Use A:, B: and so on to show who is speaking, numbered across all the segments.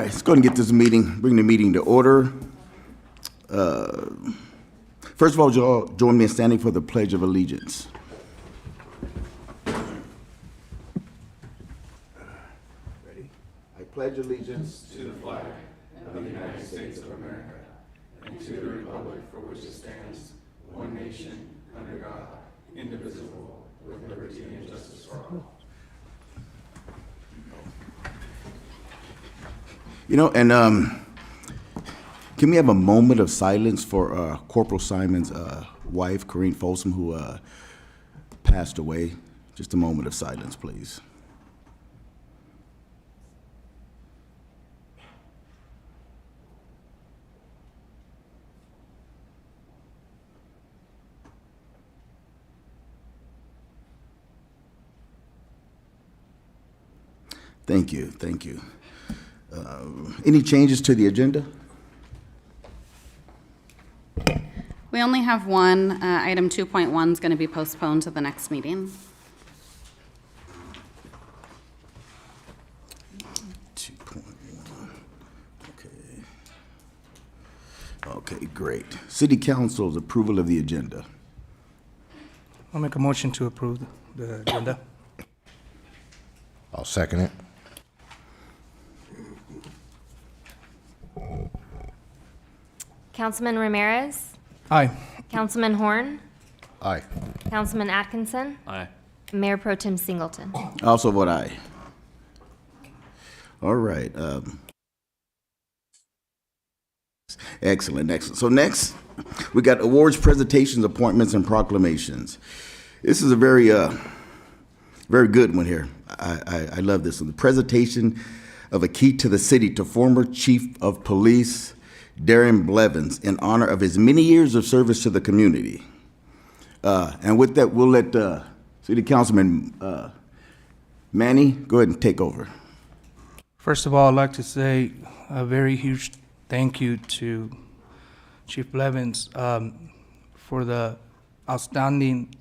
A: right, let's go ahead and get this meeting, bring the meeting to order. First of all, y'all join me in standing for the Pledge of Allegiance. Ready? I pledge allegiance to the flag of the United States of America and to the republic for which it stands, one nation, under God, indivisible, with liberty and justice for all. You know, and can we have a moment of silence for Corporal Simon's wife, Corrine Folsom, who passed away? Just a moment of silence, please. Thank you, thank you. Any changes to the agenda?
B: We only have one. Item 2.1 is going to be postponed to the next meeting.
A: 2.1. Okay. Okay, great. City Council's approval of the agenda.
C: I'll make a motion to approve the agenda.
D: I'll second it.
E: Councilman Ramirez,
C: Aye.
E: Councilman Horn,
D: Aye.
E: Councilman Atkinson,
F: Aye.
E: Mayor Pro Tem Singleton.
A: I also vote aye. All right. Excellent, excellent. So next, we got awards, presentations, appointments, and proclamations. This is a very good one here. I love this one. The presentation of a key to the city to former Chief of Police Darren Blevins in honor of his many years of service to the community. And with that, we'll let City Councilman Manny go ahead and take over.
C: First of all, I'd like to say a very huge thank you to Chief Blevins for the outstanding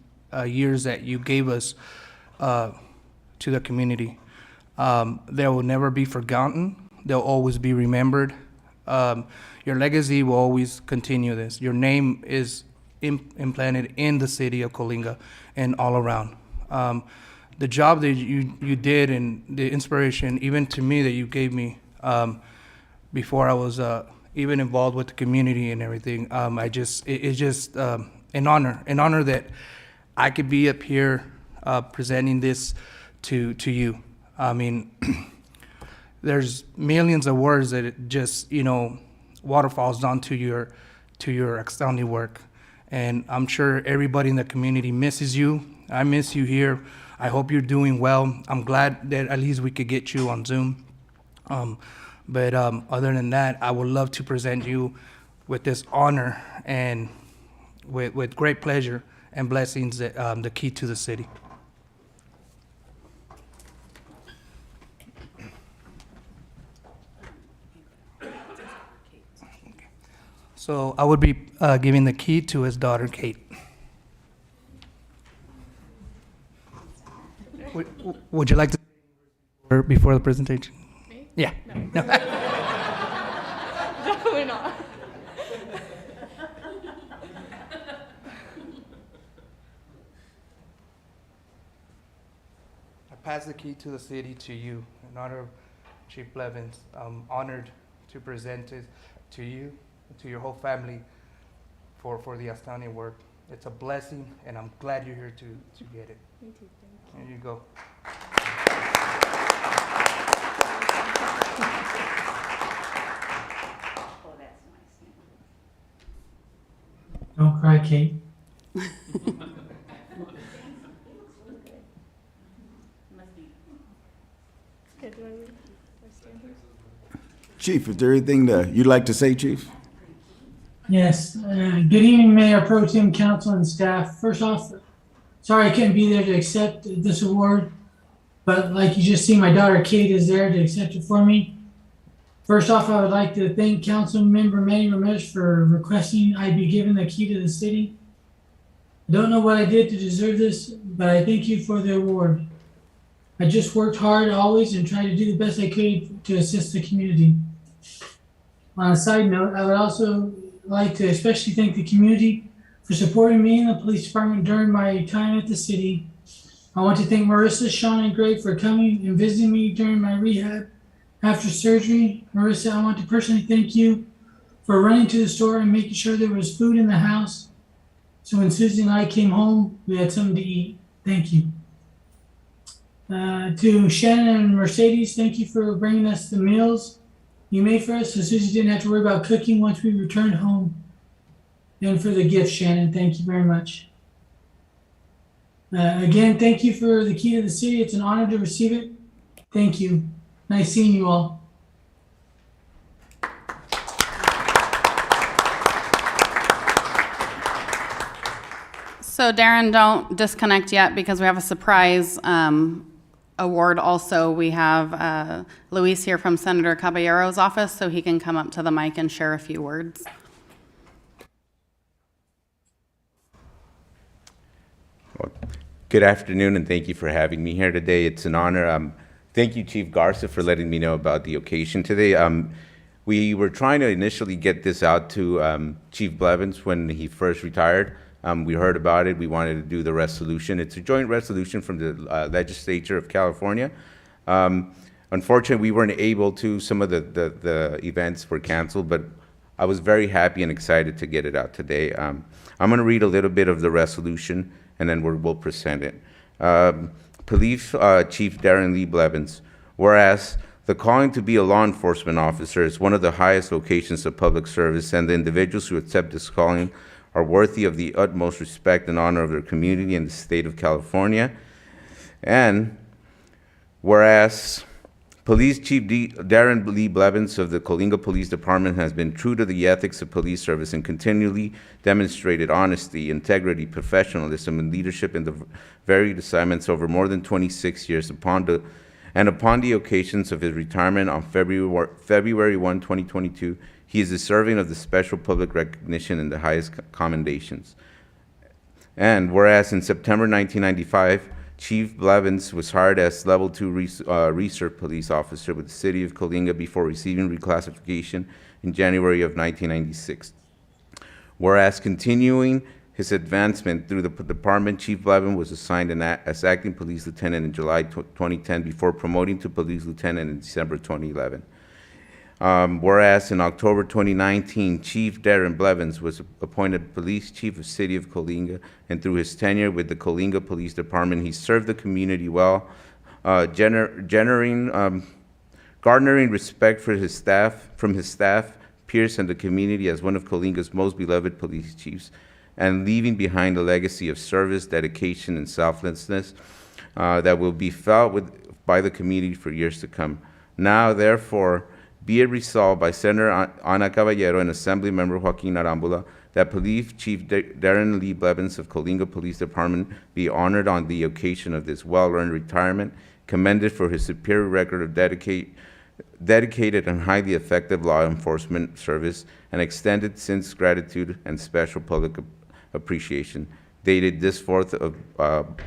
C: years that you gave us to the community. They will never be forgotten. They'll always be remembered. Your legacy will always continue this. Your name is implanted in the city of Coalinga and all around. The job that you did and the inspiration, even to me, that you gave me before I was even involved with the community and everything, it's just an honor that I could be up here presenting this to you. I mean, there's millions of words that it just, waterfalls down to your outstanding work. And I'm sure everybody in the community misses you. I miss you here. I hope you're doing well. I'm glad that at least we could get you on Zoom. But other than that, I would love to present you with this honor and with great pleasure and blessings, the key to the city. So I would be giving the key to his daughter, Kate. Would you like to before the presentation?
G: Me?
C: Yeah. No.
G: Definitely not.
C: I pass the key to the city to you in honor of Chief Blevins. I'm honored to present it to you, to your whole family, for the outstanding work. It's a blessing, and I'm glad you're here to get it.
G: Me too, thank you.
C: Here you go.
B: Oh, that's nice.
H: Don't cry, Kate.
G: Okay, do I stand here?
A: Chief, is there anything that you'd like to say, Chief?
H: Yes. Good evening, Mayor Pro Tem, Council, and staff. First off, sorry I couldn't be there to accept this award, but like you just see, my daughter Kate is there to accept it for me. First off, I would like to thank Council Member Manny Ramirez for requesting I be given the key to the city. I don't know what I did to deserve this, but I thank you for the award. I just worked hard always and tried to do the best I could to assist the community. On a side note, I would also like to especially thank the community for supporting me and the police department during my time at the city. I want to thank Marissa, Sean, and Greg for coming and visiting me during my rehab after surgery. Marissa, I want to personally thank you for running to the store and making sure there was food in the house. So when Susie and I came home, we had something to eat. Thank you. To Shannon and Mercedes, thank you for bringing us the meals you made for us so Susie didn't have to worry about cooking once we returned home. And for the gift, Shannon, thank you very much. Again, thank you for the key to the city. It's an honor to receive it. Thank you. Nice seeing you all.
B: So Darren, don't disconnect yet because we have a surprise award also. We have Luis here from Senator Caballero's office, so he can come up to the mic and share a few words.
D: Good afternoon, and thank you for having me here today. It's an honor. Thank you, Chief Garza, for letting me know about the occasion today. We were trying to initially get this out to Chief Blevins when he first retired. We heard about it. We wanted to do the resolution. It's a joint resolution from the legislature of California. Unfortunately, we weren't able to. Some of the events were canceled, but I was very happy and excited to get it out today. I'm going to read a little bit of the resolution, and then we'll present it. Police Chief Darren Lee Blevins, whereas the calling to be a law enforcement officer is one of the highest vocations of public service, and the individuals who accept this calling are worthy of the utmost respect and honor of their community in the state of California. And whereas Police Chief Darren Lee Blevins of the Coalinga Police Department has been true to the ethics of police service and continually demonstrated honesty, integrity, professionalism, and leadership in the varied assignments over more than 26 years upon the occasions of his retirement on February 1, 2022, he is deserving of the special public recognition and the highest commendations. And whereas in September 1995, Chief Blevins was hired as Level 2 Research Police Officer with the City of Coalinga before receiving reclassification in January of 1996. Whereas continuing his advancement through the department, Chief Blevins was assigned as Acting Police Lieutenant in July 2010 before promoting to Police Lieutenant in December 2011. Whereas in October 2019, Chief Darren Blevins was appointed Police Chief of City of Coalinga, and through his tenure with the Coalinga Police Department, he served the community well, garnering respect from his staff, peers, and the community as one of Coalinga's most beloved police chiefs, and leaving behind a legacy of service, dedication, and selflessness that will be felt by the community for years to come. Now, therefore, be it resolved by Senator Ana Caballero and Assembly Member Joaquin Arambula that Police Chief Darren Lee Blevins of Coalinga Police Department be honored on the occasion of this well-earned retirement, commended for his superior record of dedicated and highly effective law enforcement service, and extended since gratitude and special public appreciation, dated this 4th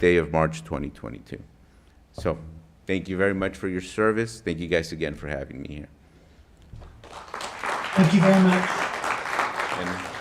D: day of March 2022. So, thank you very much for your service. Thank you guys again for having me here.
H: Thank you very much.
G: Thank you.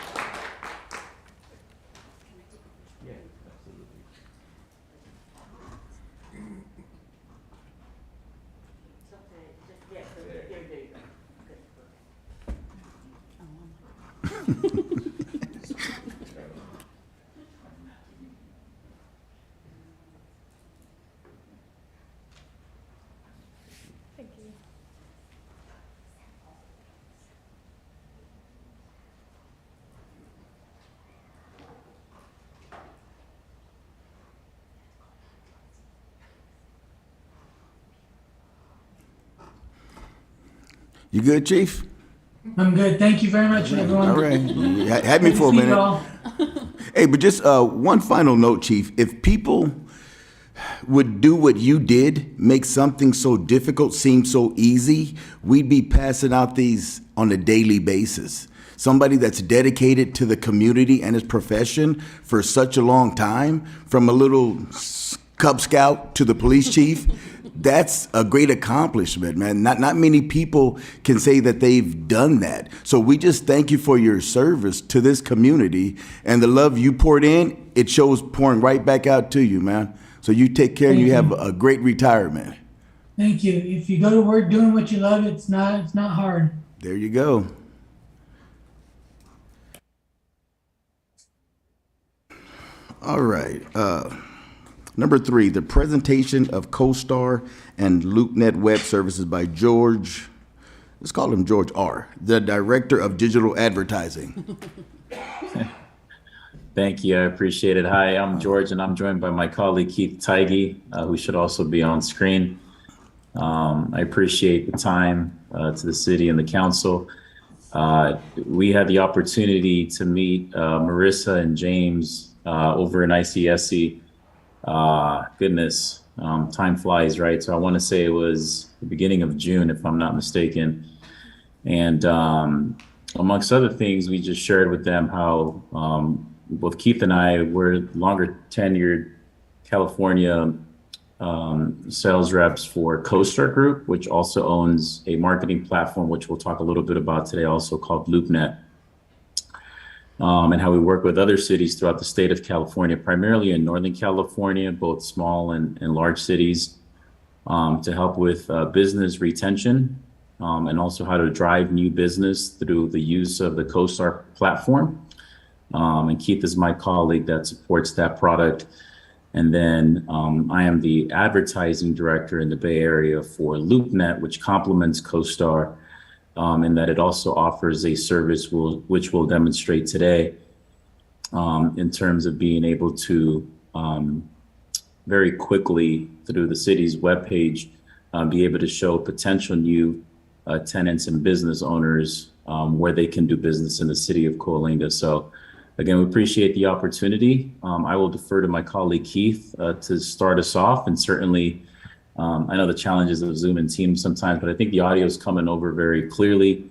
A: You good, Chief?
H: I'm good. Thank you very much, everyone.
A: All right. You had me for a
H: Good to see you
A: minute.
H: all.
A: Hey, but just one final note, Chief. If people would do what you did, make something so difficult seem so easy, we'd be passing out these on a daily basis. Somebody that's dedicated to the community and his profession for such a long time, from a little Cub Scout to the police chief, that's a great accomplishment, man. Not many people can say that they've done that. So we just thank you for your service to this community, and the love you poured in, it shows pouring right back out to you, man. So you take care and you have a great retirement.
H: Thank you. If you go to work doing what you love, it's not hard.
A: There you go. All right. Number 3, the presentation of CoStar and LoopNet Web Services by George, let's call him George R., the Director of Digital Advertising.
F: Thank you. I appreciate it. Hi, I'm George, and I'm joined by my colleague Keith Tighe, who should also be on screen. I appreciate the time to the city and the council. We had the opportunity to meet Marissa and James over in ICSC. Goodness, time flies, right? So I want to say it was the beginning of June, if I'm not mistaken. And amongst other things, we just shared with them how both Keith and I were longer tenured California sales reps for CoStar Group, which also owns a marketing platform, which we'll talk a little bit about today, also called LoopNet. And how we work with other cities throughout the state of California, primarily in Northern California, both small and large cities, to help with business retention, and also how to drive new business through the use of the CoStar platform. And Keith is my colleague that supports that product. And then I am the advertising director in the Bay Area for LoopNet, which complements CoStar, in that it also offers a service which we'll demonstrate today, in terms of being able to very quickly through the city's webpage be able to show potential new tenants and business owners where they can do business in the city of Coalinga. So again, we appreciate the opportunity. I will defer to my colleague Keith to start us off, and certainly I know the challenges of Zoom and Teams sometimes, but I think the audio is coming over very clearly.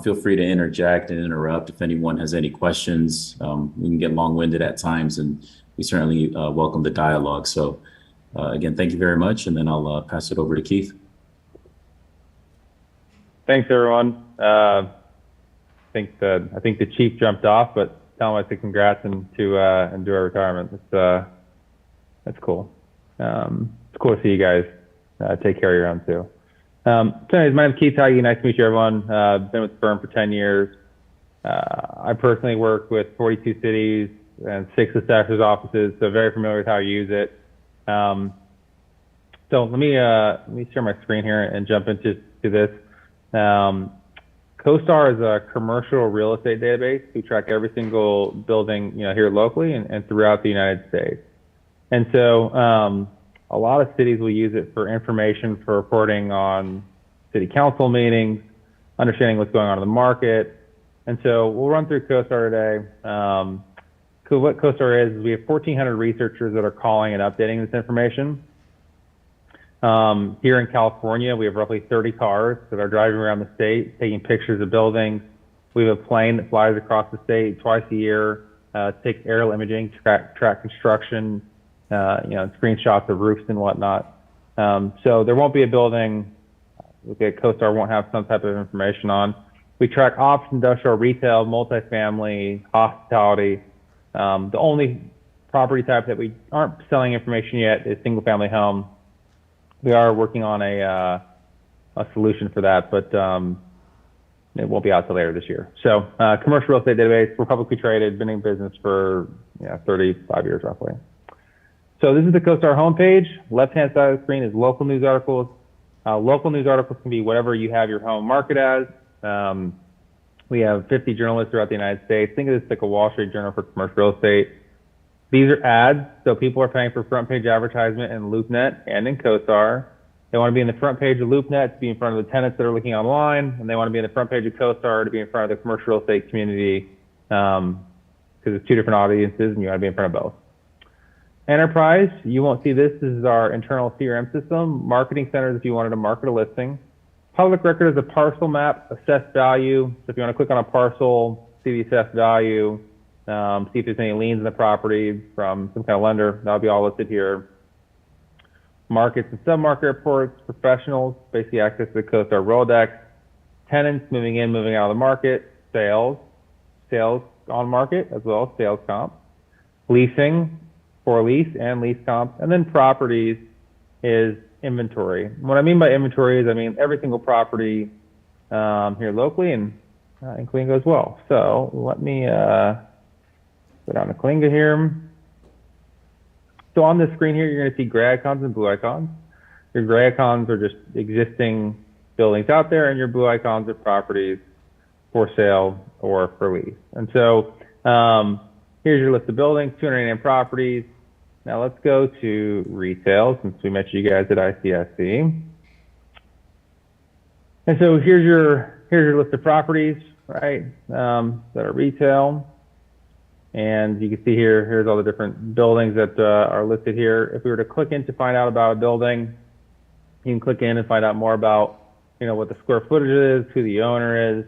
F: Feel free to interject and interrupt if anyone has any questions. We can get long-winded at times, and we certainly welcome the dialogue. So again, thank you very much, and then I'll pass it over to Keith.
I: Thanks, everyone. I think the chief jumped off, but tell him I say congrats and to our retirement. That's cool. It's cool to see you guys take care of your own too. So anyways, my name's Keith Tighe. Nice to meet you, everyone. Been with the firm for 10 years. I personally work with 42 cities and 6 assessors' offices, so very familiar with how you use it. So let me share my screen here and jump into this. CoStar is a commercial real estate database. We track every single building, here locally and throughout the United States. And so a lot of cities will use it for information for reporting on city council meetings, understanding what's going on in the market. And so we'll run through CoStar today. What CoStar is we have 1,400 researchers that are calling and updating this information. Here in California, we have roughly 30 cars that are driving around the state, taking pictures of buildings. We have a plane that flies across the state twice a year, takes aerial imaging, track construction, screenshots of roofs and whatnot. So there won't be a building that CoStar won't have some type of information on. We track office, industrial, retail, multifamily, hospitality. The only property type that we aren't selling information yet is single family home. We are working on a solution for that, but it won't be out till later this year. So commercial real estate database, we're publicly traded, been in business for 35 years roughly. So this is the CoStar homepage. Left-hand side of the screen is local news articles. Local news articles can be whatever you have your home market as. We have 50 journalists throughout the United States. Think of this like a Wall Street Journal for commercial real estate. These are ads, so people are paying for front page advertisement in LoopNet and in CoStar. They want to be in the front page of LoopNet to be in front of the tenants that are looking online, and they want to be in the front page of CoStar to be in front of the commercial real estate community, because it's 2 different audiences and you want to be in front of both. Enterprise, you won't see this. This is our internal CRM system. Marketing centers if you wanted to market a listing. Public record is a parcel map, assessed value. So if you want to click on a parcel, see the assessed value, see if there's any liens in the property from some kind of lender, that'll be all listed here. markets and submarket reports, professionals, basically access to the CoStar Rolodex, tenants moving in, moving out of the market, sales on market, as well as sales comp, leasing, for lease and lease comp, and then properties is inventory. What I mean by inventory is I mean every single property here locally and in Coalinga as well. So let me go down to Coalinga here. So on this screen here, you're going to see gray icons and blue icons. Your gray icons are just existing buildings out there, and your blue icons are properties for sale or for lease. And so here's your list of buildings, 289 properties. Now let's go to retail, since we met you guys at ICSC. And so here's your list of properties, right, that are retail. And you can see here's all the different buildings that are listed here. If we were to click in to find out about a building, you can click in and find out more about, what the square footage is, who the owner is.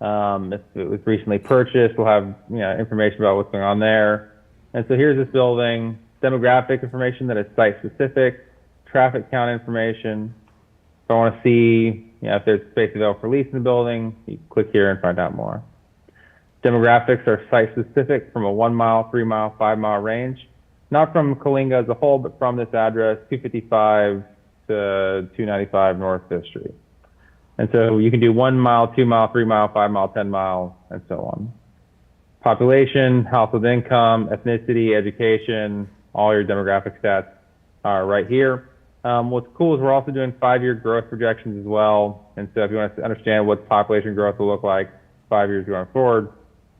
I: If it was recently purchased, we'll have, information about what's going on there. And so here's this building, demographic information that is site specific, traffic count information. If I want to see, if there's space available for lease in the building, you click here and find out more. Demographics are site specific from a 1 mile, 3 mile, 5 mile range, not from Coalinga as a whole, but from this address, 255 to 295 North 5th Street. And so you can do 1 mile, 2 mile, 3 mile, 5 mile, 10 mile, and so on. Population, household income, ethnicity, education, all your demographic stats are right here. What's cool is we're also doing 5-year growth projections as well. And so if you want to understand what population growth will look like 5 years going forward,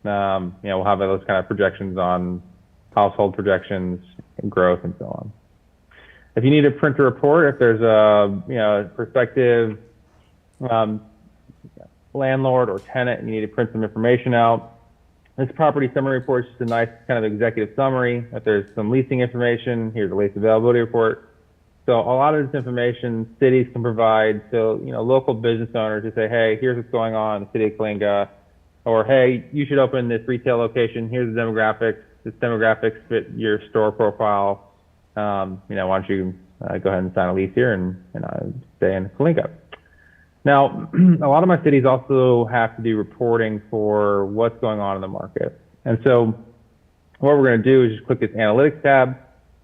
I: we'll have those kind of projections on household projections and growth and so on. If you need to print a report, if there's a prospective landlord or tenant and you need to print some information out, this property summary report is just a nice kind of executive summary. If there's some leasing information, here's the lease availability report. So a lot of this information cities can provide. So, local business owners to say, hey, here's what's going on in the city of Coalinga, or hey, you should open this retail location. Here's the demographics. This demographics fit your store profile. Why don't you go ahead and sign a lease here and stay in Coalinga. Now, a lot of my cities also have to do reporting for what's going on in the market. And so what we're going to do is just click this analytics tab,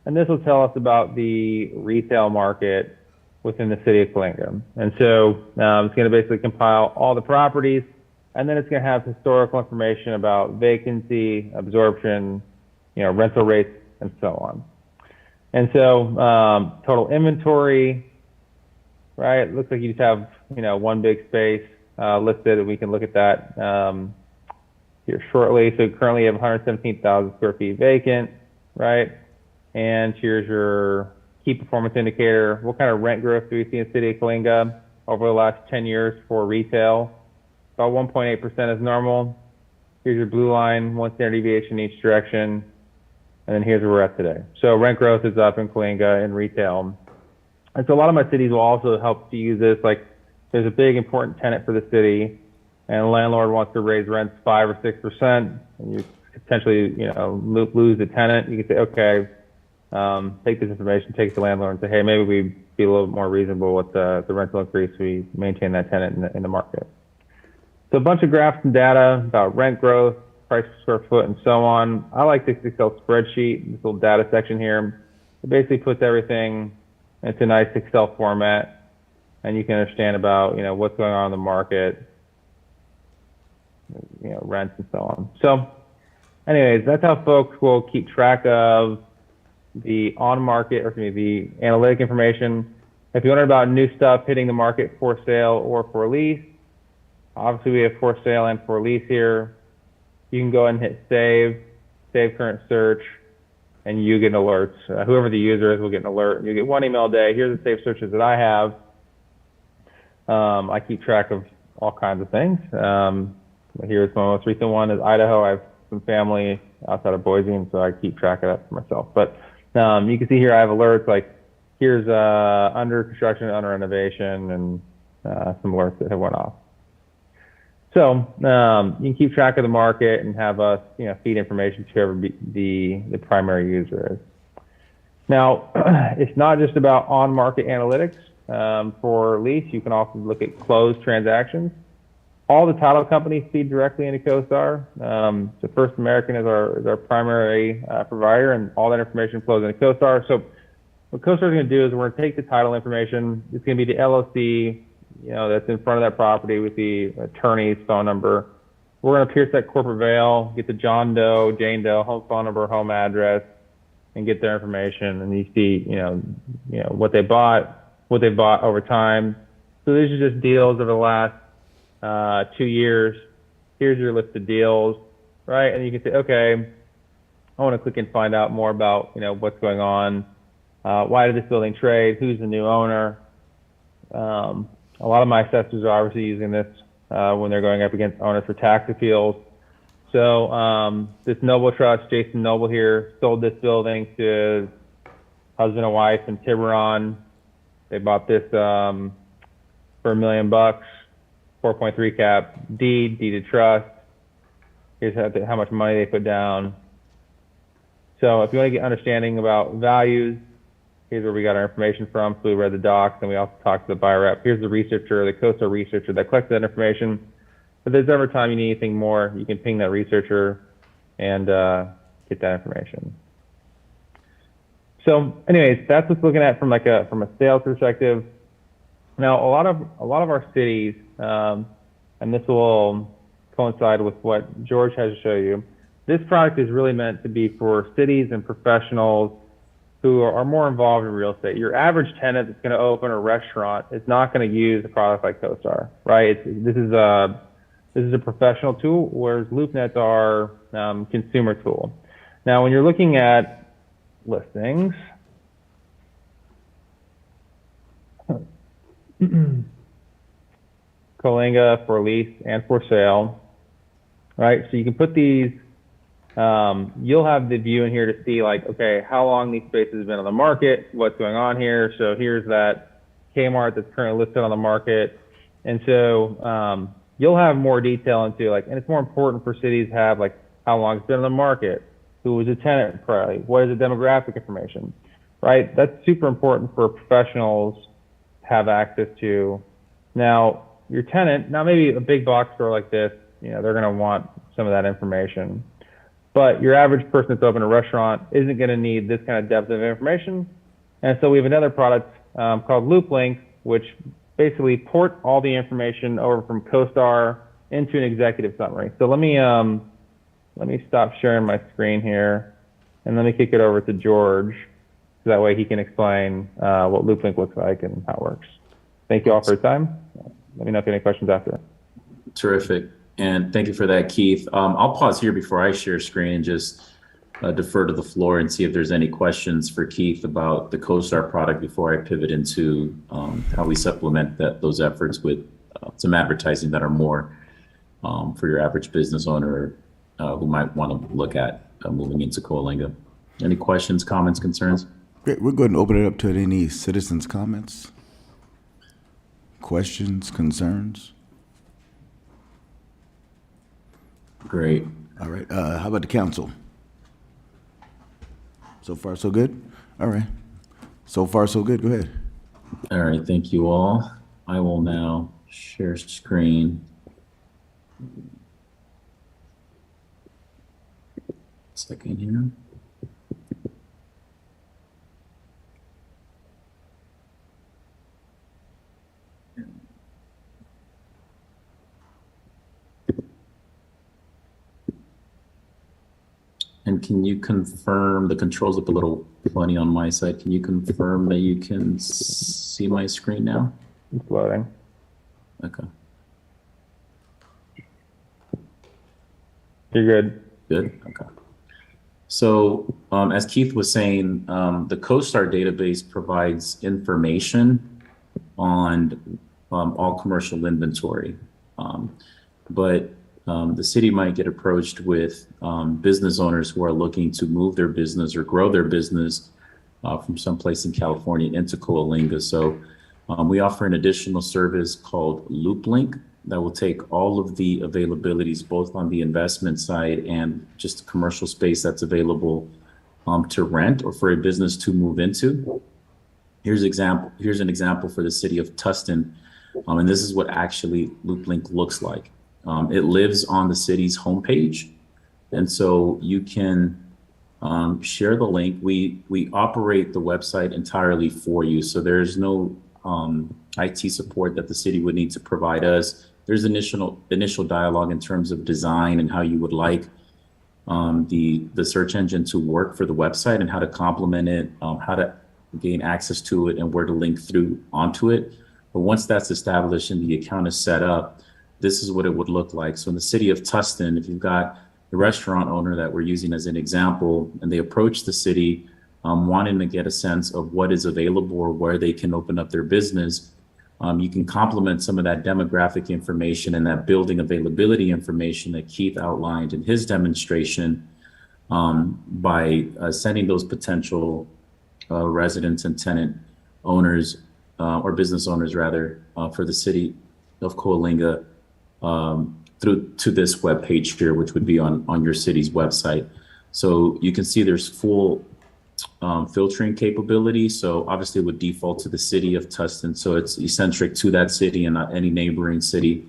I: and this will tell us about the retail market within the city of Coalinga. And so it's going to basically compile all the properties, and then it's going to have historical information about vacancy, absorption, rental rates, and so on. And so total inventory, right? It looks like you just have, one big space listed, and we can look at that here shortly. So currently you have 117,000 square feet vacant, right? And here's your key performance indicator. What kind of rent growth do we see in the city of Coalinga over the last 10 years for retail? About 1.8% is normal. Here's your blue line, 1 standard deviation in each direction. And then here's where we're at today. So rent growth is up in Coalinga in retail. And so a lot of my cities will also help to use this. Like there's a big important tenant for the city, and a landlord wants to raise rents 5 or 6%, and you potentially, lose the tenant. You can say, okay, take this information, take it to the landlord and say, hey, maybe we be a little bit more reasonable with the rental increase. We maintain that tenant in the market. So a bunch of graphs and data about rent growth, price per square foot, and so on. I like this Excel spreadsheet, this little data section here. It basically puts everything into a nice Excel format, and you can understand about, what's going on in the market, rents and so on. So anyways, that's how folks will keep track of the the analytic information. If you wonder about new stuff hitting the market for sale or for lease, obviously we have for sale and for lease here. You can go ahead and hit save current search, and you get an alert. Whoever the user is will get an alert. You get 1 email a day. Here's the saved searches that I have. I keep track of all kinds of things. Here's my most recent one is Idaho. I have some family outside of Boise, and so I keep track of that for myself. But you can see here I have alerts like here's under construction, under renovation, and some alerts that have went off. So you can keep track of the market and have us, feed information to whoever the primary user is. Now, it's not just about on-market analytics. For lease, you can also look at closed transactions. All the title companies feed directly into CoStar. So First American is our primary provider, and all that information flows into CoStar. So what CoStar is going to do is we're going to take the title information. It's going to be the LLC, that's in front of that property with the attorney's phone number. We're going to pierce that corporate veil, get the John Doe, Jane Doe, home phone number, home address, and get their information. And you see, what they bought over time. So these are just deals over the last 2 years. Here's your list of deals, right? And you can say, okay, I want to click and find out more about, what's going on. Why did this building trade? Who's the new owner? A lot of my assessors are obviously using this when they're going up against owners for tax appeals. So this Noble Trust, Jason Noble here, sold this building to husband and wife in Tiburon. They bought this for $1 million, 4.3 cap, deeded trust. Here's how much money they put down. So if you want to get understanding about values, here's where we got our information from. So we read the docs, and we also talked to the buyer rep. Here's the researcher, the CoStar researcher that collected that information. If there's ever time you need anything more, you can ping that researcher and get that information. So anyways, that's what's looking at from a sales perspective. Now, a lot of our cities, and this will coincide with what George has to show you. This product is really meant to be for cities and professionals who are more involved in real estate. Your average tenant that's going to open a restaurant is not going to use a product like CoStar, right? This is a professional tool, whereas LoopNet's our consumer tool. Now, when you're looking at listings, Coalinga for lease and for sale, right? So you can put these, you'll have the view in here to see okay, how long these spaces have been on the market, what's going on here. So here's that Kmart that's currently listed on the market. And so you'll have more detail into and it's more important for cities to have how long it's been on the market, who was a tenant priorly, what is the demographic information, right? That's super important for professionals to have access to. Now, your tenant, now maybe a big box store like this, they're going to want some of that information. But your average person that's open a restaurant isn't going to need this kind of depth of information. And so we have another product called LoopLink, which basically port all the information over from CoStar into an executive summary. So let me stop sharing my screen here, and let me kick it over to George, so that way he can explain what LoopLink looks like and how it works. Thank you all for your time. Let me know if you have any questions after.
F: Terrific. And thank you for that, Keith. I'll pause here before I share screen and just defer to the floor and see if there's any questions for Keith about the CoStar product before I pivot into how we supplement those efforts with some advertising that are more for your average business owner who might want to look at moving into Coalinga. Any questions, comments, concerns?
A: Great. We're going to open it up to any citizens' comments, questions, concerns.
F: Great.
A: All right. How about the council? So far, so good? All right. So far, so good. Go ahead.
F: All right. Thank you all. I will now share screen. Second here. And can you confirm, the controls look a little funny on my side. Can you confirm that you can see my screen now?
I: It's loading.
F: Okay.
I: You're good.
F: Good. Okay. So as Keith was saying, the CoStar database provides information on all commercial inventory. But the city might get approached with business owners who are looking to move their business or grow their business from someplace in California into Coalinga. So we offer an additional service called LoopLink that will take all of the availabilities, both on the investment side and just the commercial space that's available to rent or for a business to move into. Here's an example for the city of Tustin, and this is what actually LoopLink looks like. It lives on the city's homepage, and so you can share the link. We operate the website entirely for you, so there's no IT support that the city would need to provide us. There's initial dialogue in terms of design and how you would like the search engine to work for the website and how to complement it, how to gain access to it, and where to link through onto it. But once that's established and the account is set up, this is what it would look like. So in the city of Tustin, if you've got the restaurant owner that we're using as an example, and they approach the city wanting to get a sense of what is available or where they can open up their business, you can complement some of that demographic information and that building availability information that Keith outlined in his demonstration by sending those potential residents and tenant owners or business owners rather for the city of Coalinga through to this web page here, which would be on your city's website. So you can see there's full filtering capability. So obviously it would default to the city of Tustin. So it's eccentric to that city and not any neighboring city.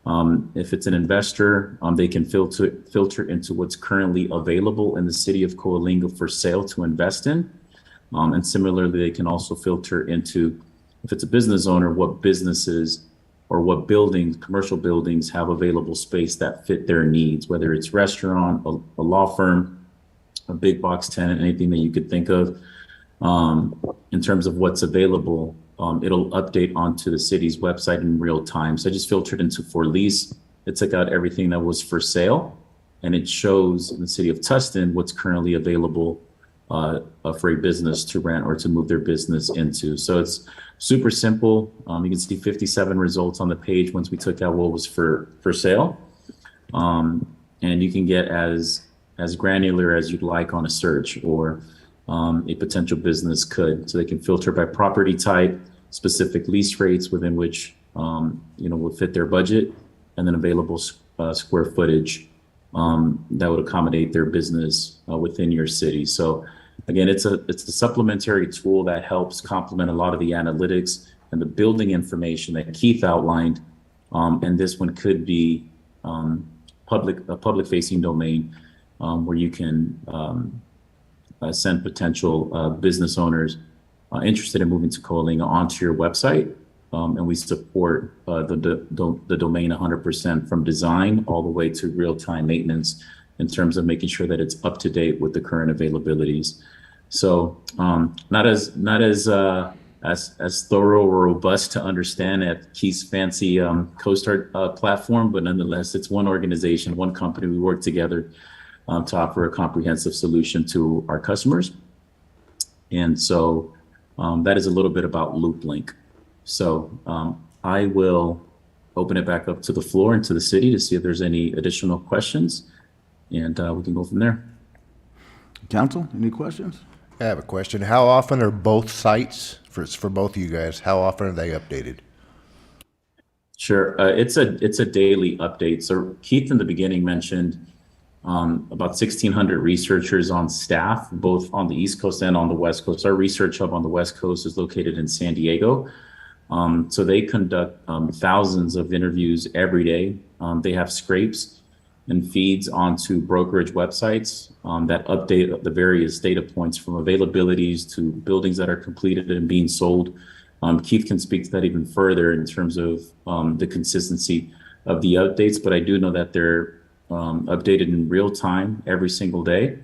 F: If it's an investor, they can filter into what's currently available in the city of Coalinga for sale to invest in. And similarly, they can also filter into, if it's a business owner, what businesses or what buildings, commercial buildings have available space that fit their needs, whether it's restaurant, a law firm, a big box tenant, anything that you could think of. In terms of what's available, it'll update onto the city's website in real time. So I just filtered into for lease. It took out everything that was for sale, and it shows in the city of Tustin what's currently available for a business to rent or to move their business into. So it's super simple. You can see 57 results on the page once we took out what was for sale. And you can get as granular as you'd like on a search or a potential business could. So they can filter by property type, specific lease rates within which will fit their budget, and then available square footage that would accommodate their business within your city. So again, it's a supplementary tool that helps complement a lot of the analytics and the building information that Keith outlined. And this one could be a public-facing domain where you can send potential business owners interested in moving to Coalinga onto your website. And we support the domain 100% from design all the way to real-time maintenance in terms of making sure that it's up to date with the current availabilities. So not as thorough or robust to understand at Keith's fancy CoStar platform, but nonetheless, it's one organization, one company. We work together to offer a comprehensive solution to our customers. And so that is a little bit about LoopLink. So I will open it back up to the floor and to the city to see if there's any additional questions, and we can go from there.
A: Council, any questions?
J: I have a question. How often are both sites, for both of you guys, how often are they updated?
F: Sure. It's a daily update. So Keith in the beginning mentioned about 1,600 researchers on staff, both on the East Coast and on the West Coast. Our research hub on the West Coast is located in San Diego. So they conduct thousands of interviews every day. They have scrapes and feeds onto brokerage websites that update the various data points from availabilities to buildings that are completed and being sold. Keith can speak to that even further in terms of the consistency of the updates, but I do know that they're updated in real time every single day.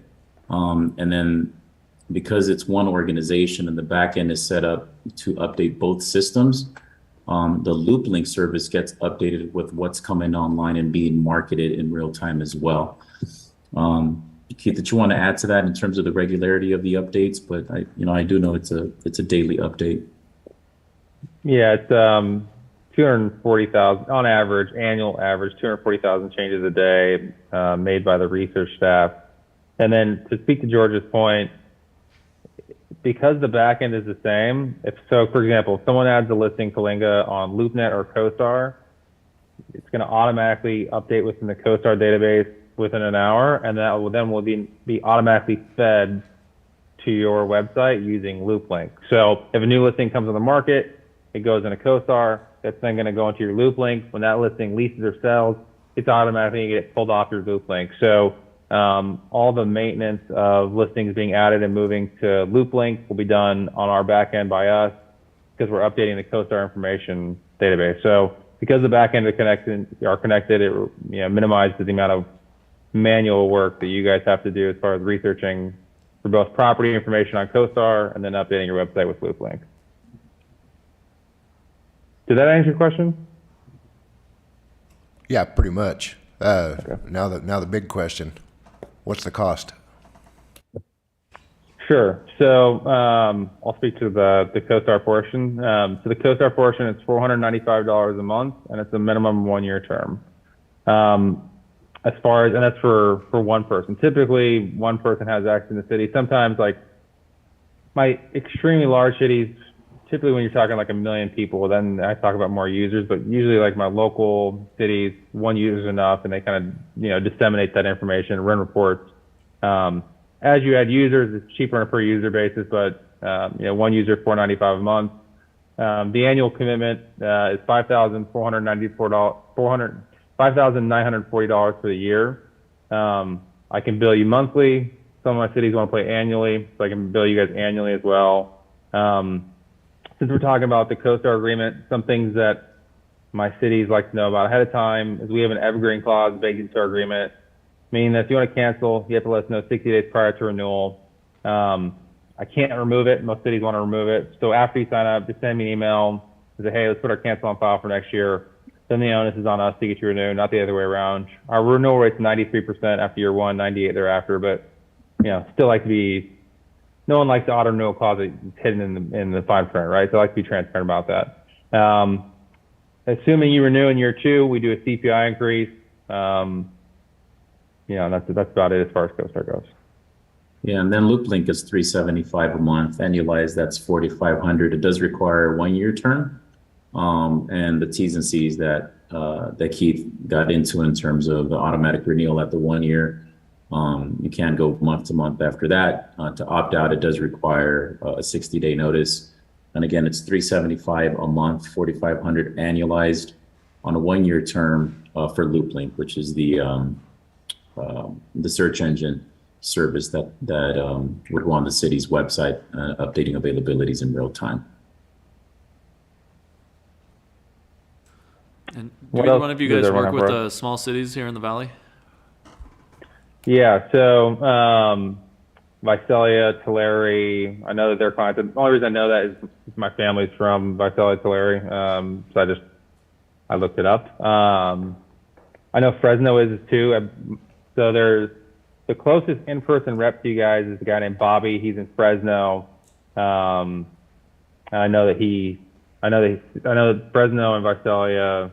F: And then because it's one organization and the back end is set up to update both systems, the LoopLink service gets updated with what's coming online and being marketed in real time as well. Keith, did you want to add to that in terms of the regularity of the updates? But I do know it's a daily update.
I: Yeah, it's 240,000 on average, annual average, 240,000 changes a day made by the research staff. And then to speak to George's point, because the back end is the same, for example, if someone adds a listing Coalinga on LoopNet or CoStar, it's going to automatically update within the CoStar database within an hour, and that will then be automatically fed to your website using LoopLink. So if a new listing comes on the market, it goes into CoStar. That's then going to go into your LoopLink. When that listing leases or sells, it's automatically going to get pulled off your LoopLink. So all the maintenance of listings being added and moving to LoopLink will be done on our back end by us because we're updating the CoStar information database. So because the back end are connected, it minimizes the amount of manual work that you guys have to do as far as researching for both property information on CoStar and then updating your website with LoopLink. Did that answer your question?
J: Yeah, pretty much. Now the big question, what's the cost?
I: Sure. So I'll speak to the CoStar portion. So the CoStar portion is $495 a month, and it's a minimum 1-year term. As far as, and that's for one person. Typically, one person has access in the city. Sometimes, like my extremely large cities, typically when you're talking like 1 million people, then I talk about more users. But usually, like my local cities, one user is enough, and they kind of disseminate that information, run reports. As you add users, it's cheaper on a per user basis, but one user $495 a month. The annual commitment is $5,940 for the year. I can bill you monthly. Some of my cities want to pay annually, so I can bill you guys annually as well. Since we're talking about the CoStar agreement, some things that my cities like to know about ahead of time is we have an evergreen clause baked into our agreement, meaning that if you want to cancel, you have to let us know 60 days prior to renewal. I can't remove it. Most cities want to remove it. So after you sign up, just send me an email and say, hey, let's put our cancel on file for next year. Then the onus is on us to get you renewed, not the other way around. Our renewal rate's 93% after year one, 98 thereafter, but still like to be, no one likes the auto renewal clause that's hidden in the fine print, right? So I like to be transparent about that. Assuming you renew in year 2, we do a CPI increase. That's about it as far as CoStar goes.
F: Yeah, and then LoopLink is $375 a month. Annualized, that's $4,500. It does require a 1-year term. And the T's and C's that Keith got into in terms of the automatic renewal at the 1 year. You can't go month to month after that. To opt out, it does require a 60-day notice. And again, it's $375 a month, $4,500 annualized on a 1-year term for LoopLink, which is the search engine service that would go on the city's website, updating availabilities in real time.
K: And do
I: What
K: either
I: else
K: one of you
I: does
K: guys
I: everyone
K: work
I: have
K: with
I: for us?
K: small cities here in the valley?
I: Yeah, so Visalia, Tulare, I know that they're clients. The only reason I know that is my family's from Visalia, Tulare, so I looked it up. I know Fresno is too. So there's the closest in-person rep to you guys is a guy named Bobby. He's in Fresno. And I know that Fresno and Visalia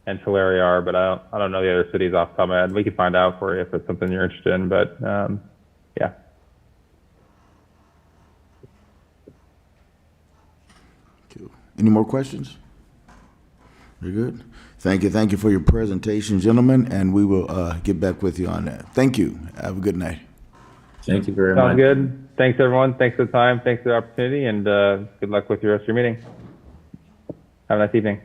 I: and Tulare are, but I don't know the other cities off the top of my head. We can find out for you if it's something you're interested in, but yeah.
A: Cool. Any more questions? Very good. Thank you for your presentation, gentlemen, and we will get back with you on that. Thank you. Have a good night.
F: Thank you very much.
I: Sounds good. Thanks, everyone. Thanks for the time. Thanks for the opportunity, and good luck with the rest of your meeting. Have a nice evening.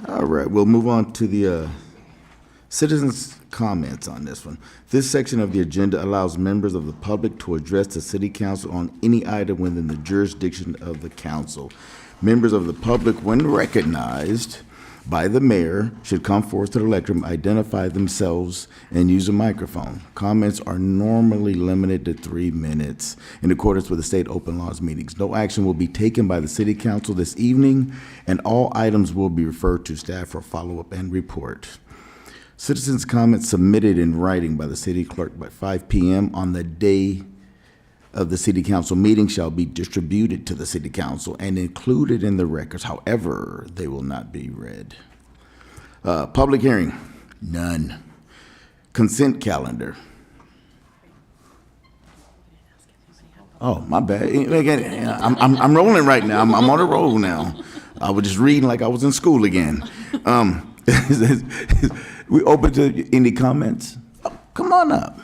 A: All right, we'll move on to the citizens' comments on this one. This section of the agenda allows members of the public to address the city council on any item within the jurisdiction of the council. Members of the public, when recognized by the mayor, should come forth to the lectern, identify themselves, and use a microphone. Comments are normally limited to 3 minutes in accordance with the state open laws meetings. No action will be taken by the city council this evening, and all items will be referred to staff for follow-up and report. Citizens' comments submitted in writing by the city clerk by 5 p.m. on the day of the city council meeting shall be distributed to the city council and included in the records. However, they will not be read. Public hearing, none. Consent calendar. Oh, my bad. Again, I'm rolling right now. I'm on a roll now. I was just reading like I was in school again. We open to any comments? Oh, come on up.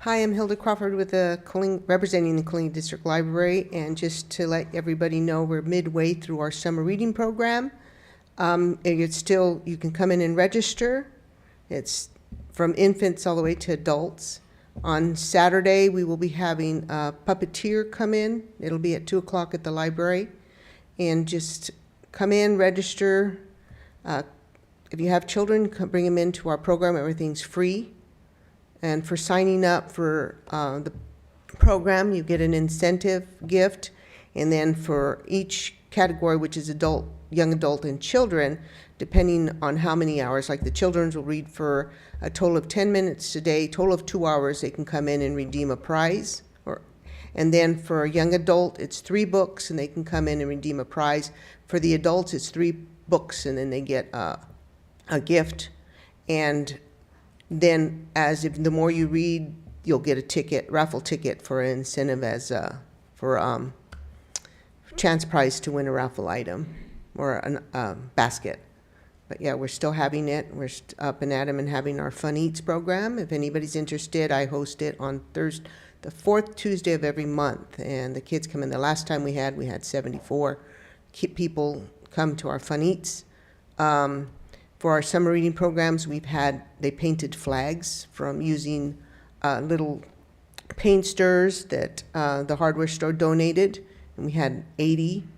K: Hi, I'm Hilda Crawford with representing the Killeen District Library, and just to let everybody know, we're midway through our summer reading program. You can come in and register. It's from infants all the way to adults. On Saturday, we will be having a puppeteer come in. It'll be at 2 o'clock at the library. And just come in, register. If you have children, bring them into our program. Everything's free. And for signing up for the program, you get an incentive gift. And then for each category, which is adult, young adult, and children, depending on how many hours, like the children's will read for a total of 10 minutes a day, total of 2 hours, they can come in and redeem a prize. And then for a young adult, it's 3 books, and they can come in and redeem a prize. For the adults, it's 3 books, and then they get a gift. And then the more you read, you'll get a raffle ticket for an incentive for chance prize to win a raffle item or a basket. But yeah, we're still having it. We're up and at 'em and having our Fun Eats program. If anybody's interested, I host it on Thursday, the 4th Tuesday of every month. And the kids come in. The last time we had 74 people come to our Fun Eats. For our summer reading programs, they painted flags from using little paint stirrers that the hardware store donated, and we had 80.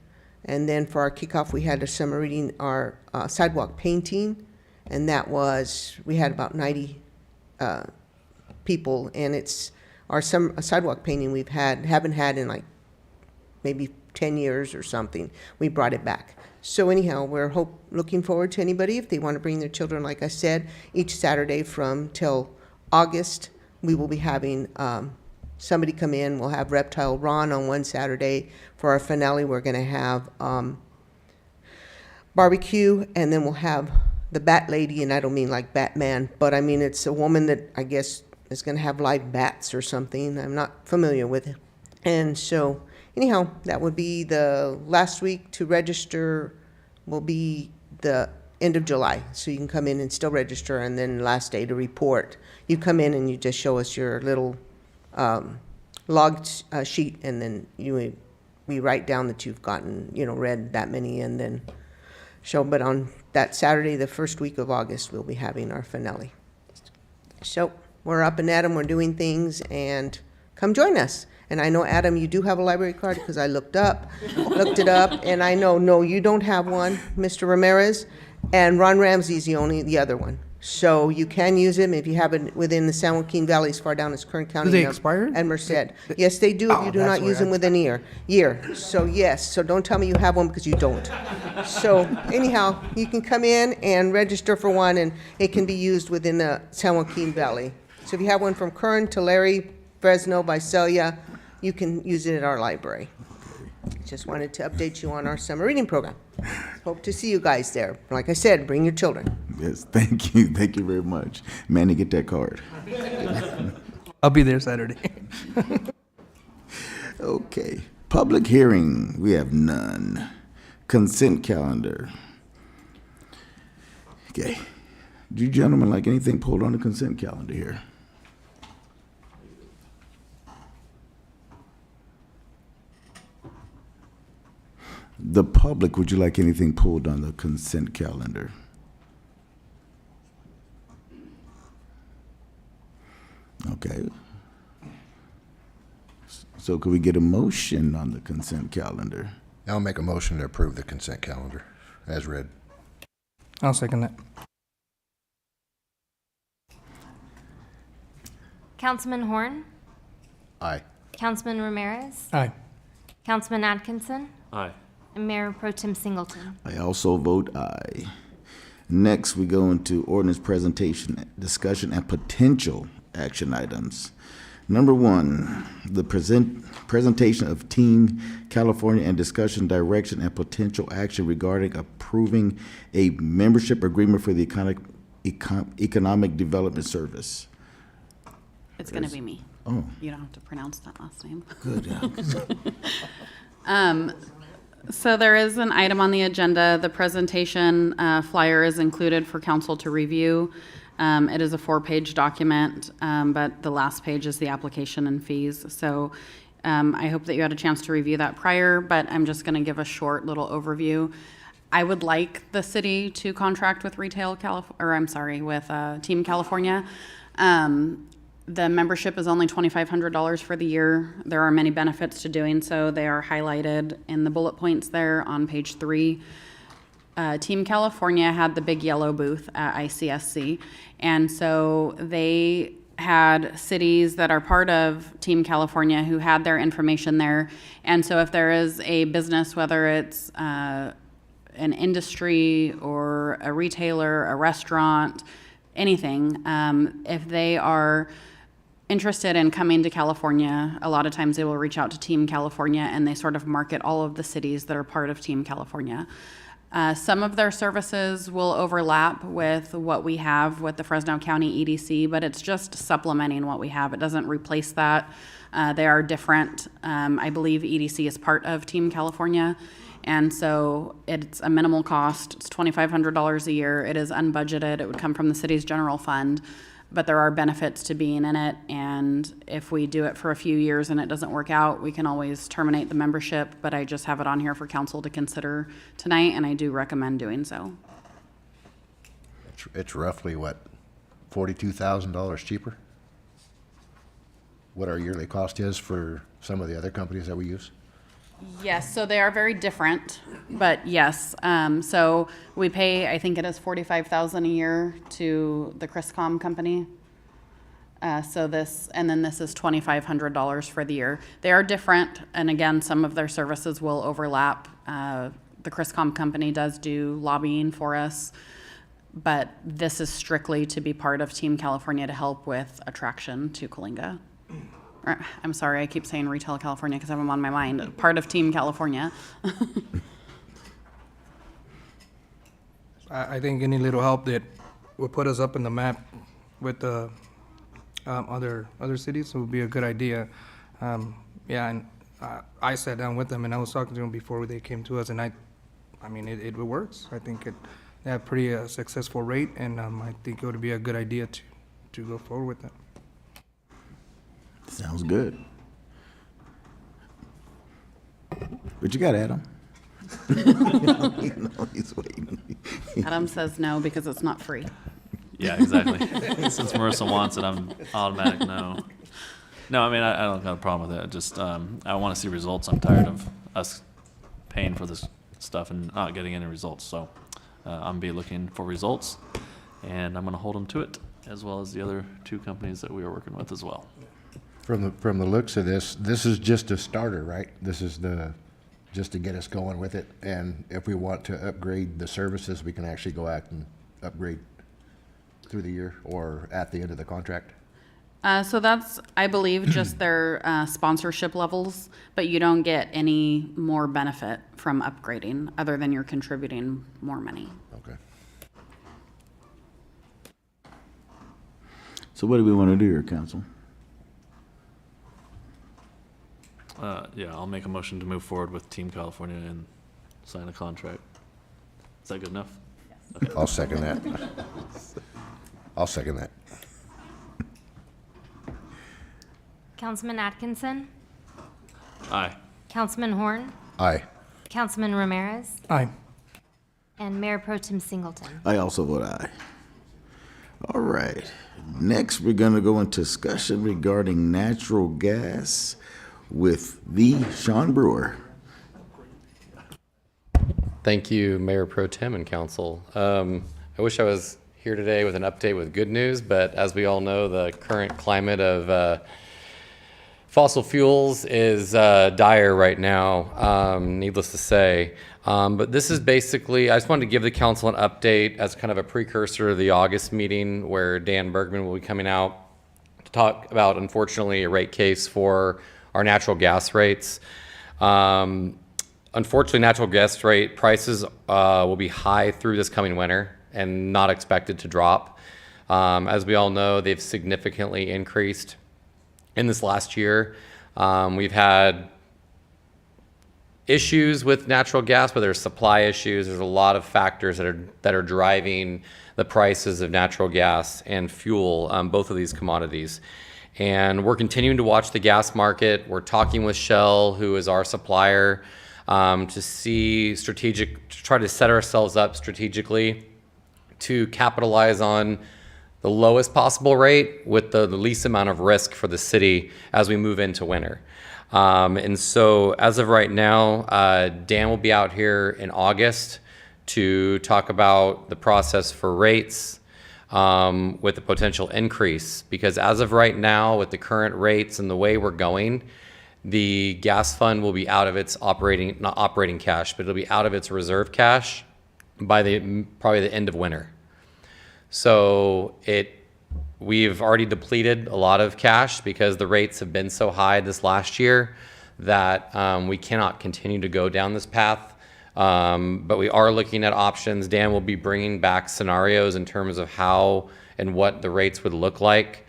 K: And then for our kickoff, we had a summer reading, our sidewalk painting, and we had about 90 people, and it's our sidewalk painting haven't had in like maybe 10 years or something. We brought it back. So anyhow, we're looking forward to anybody if they want to bring their children. Like I said, each Saturday till August, we will be having somebody come in. We'll have Reptile Ron on one Saturday. For our finale, we're going to have barbecue, and then we'll have the Bat Lady, and I don't mean like Batman, but I mean it's a woman that I guess is going to have live bats or something. I'm not familiar with it. And so anyhow, that would be the last week to register will be the end of July. So you can come in and still register, and then last day to report. You come in and you just show us your little log sheet, and then we write down that you've read that many, and then show. But on that Saturday, the first week of August, we'll be having our finale. So we're up and at 'em, we're doing things, and come join us. And I know, Adam, you do have a library card because I looked it up, and I know, no, you don't have one, Mr. Ramirez, and Ron Ramsey's the other one. So you can use them if you have it within the San Joaquin Valley as far down as Kern County.
C: Do they expire?
K: And Merced. Yes, they do if you do
C: that's
K: not use them within a year. So yes, so don't tell me you have one because you don't. So anyhow, you can come in and register for one, and it can be used within the San Joaquin Valley. So if you have one from Kern, Tulare, Fresno, Visalia, you can use it at our library. Just wanted to update you on our summer reading program. Hope to see you guys there. Like I said, bring your children.
A: Yes, thank you. Thank you very much. Manny, get that card.
C: I'll be there Saturday.
A: Okay. Public hearing, we have none. Consent calendar. Okay. Do you gentlemen like anything pulled on the consent calendar here? The public, would you like anything pulled on the consent calendar? Okay. So could we get a motion on the consent calendar?
J: I'll make a motion to approve the consent calendar as read.
C: I'll second that.
E: Councilman Horn,
J: Aye.
E: Councilman Ramirez,
C: Aye.
E: Councilman Atkinson,
I: Aye.
E: and Mayor Pro Tem Singleton.
A: I also vote aye. Next, we go into ordinance presentation, discussion, and potential action items. Number 1, the presentation of Team California and discussion, direction, and potential action regarding approving a membership agreement for the Economic Development Service.
B: It's going to be me.
A: Oh,
B: You don't have to pronounce that last name.
A: good.
B: So there is an item on the agenda. The presentation flyer is included for council to review. It is a 4-page document, but the last page is the application and fees. So I hope that you had a chance to review that prior, but I'm just going to give a short little overview. I would like the city to contract with with Team California. The membership is only $2,500 for the year. There are many benefits to doing so. They are highlighted in the bullet points there on page 3. Team California had the big yellow booth at ICSC, and so they had cities that are part of Team California who had their information there. And so if there is a business, whether it's an industry or a retailer, a restaurant, anything, if they are interested in coming to California, a lot of times they will reach out to Team California, and they sort of market all of the cities that are part of Team California. Some of their services will overlap with what we have with the Fresno County EDC, but it's just supplementing what we have. It doesn't replace that. They are different. I believe EDC is part of Team California, and so it's a minimal cost. It's $2,500 a year. It is unbudgeted. It would come from the city's general fund, but there are benefits to being in it, and if we do it for a few years and it doesn't work out, we can always terminate the membership, but I just have it on here for council to consider tonight, and I do recommend doing so.
J: It's roughly, what, $42,000 cheaper? What our yearly cost is for some of the other companies that we use?
B: Yes, so they are very different, but yes. So we pay, I think it is $45,000 a year to the Chriscom company. So this, and then this is $2,500 for the year. They are different, and again, some of their services will overlap. The Chriscom company does do lobbying for us, but this is strictly to be part of Team California to help with attraction to Coalinga. I'm sorry, I keep saying Retail California because I'm on my mind. Part of Team California.
C: I think any little help that will put us up in the map with the other cities would be a good idea. Yeah, and I sat down with them and I was talking to them before they came to us, and I mean, it works. I think they have pretty successful rate, and I think it would be a good idea to go forward with that.
A: Sounds good. What you got, Adam? He's waiting.
B: Adam says no because it's not free.
L: Yeah, exactly. Since Marissa wants it, I'm automatic no. No, I mean, I don't have a problem with it. Just, I want to see results. I'm tired of us paying for this stuff and not getting any results. So I'm going to be looking for results, and I'm going to hold them to it, as well as the other 2 companies that we are working with as well.
J: From the looks of this is just a starter, right? This is just to get us going with it. And if we want to upgrade the services, we can actually go out and upgrade through the year or at the end of the contract.
B: So that's, I believe, just their sponsorship levels, but you don't get any more benefit from upgrading other than you're contributing more money.
J: Okay.
A: So what do we want to do here, council?
L: Yeah, I'll make a motion to move forward with Team California and sign a contract. Is that good enough? Okay.
J: I'll second that. I'll second that.
E: Councilman Atkinson,
L: Aye.
E: Councilman Horn,
J: Aye.
E: Councilman Ramirez,
C: Aye.
E: and Mayor Pro Tem Singleton.
A: I also vote aye. All right. Next, we're going to go into discussion regarding natural gas with the Sean Brewer.
M: Thank you, Mayor Pro Tem and Council. I wish I was here today with an update with good news, but as we all know, the current climate of fossil fuels is dire right now, needless to say. But this is basically, I just wanted to give the council an update as kind of a precursor to the August meeting where Dan Bergman will be coming out to talk about, unfortunately, a rate case for our natural gas rates. Unfortunately, natural gas rate prices will be high through this coming winter and not expected to drop. As we all know, they've significantly increased in this last year. We've had issues with natural gas, whether there's supply issues, there's a lot of factors that are driving the prices of natural gas and fuel, both of these commodities. And we're continuing to watch the gas market. We're talking with Shell, who is our supplier, to try to set ourselves up strategically to capitalize on the lowest possible rate with the least amount of risk for the city as we move into winter. And so as of right now, Dan will be out here in August to talk about the process for rates with the potential increase. Because as of right now, with the current rates and the way we're going, the gas fund will be out of its not operating cash, but it'll be out of its reserve cash by probably the end of winter. So we've already depleted a lot of cash because the rates have been so high this last year that we cannot continue to go down this path. But we are looking at options. Dan will be bringing back scenarios in terms of how and what the rates would look like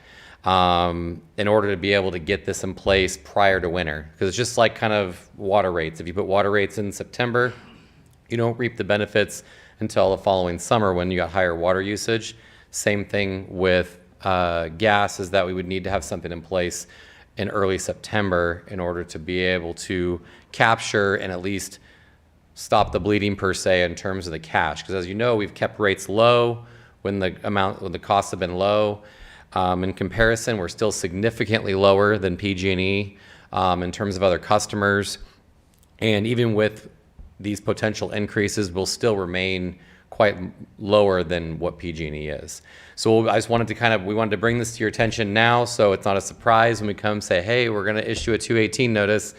M: in order to be able to get this in place prior to winter. Because it's just like kind of water rates. If you put water rates in September, you don't reap the benefits until the following summer when you got higher water usage. Same thing with gas, is that we would need to have something in place in early September in order to be able to capture and at least stop the bleeding per se in terms of the cash. Because as you know, we've kept rates low when the costs have been low. In comparison, we're still significantly lower than PG&E in terms of other customers. And even with these potential increases, we'll still remain quite lower than what PG&E is. So I just wanted to we wanted to bring this to your attention now, so it's not a surprise when we come say, hey, we're going to issue a 218 notice.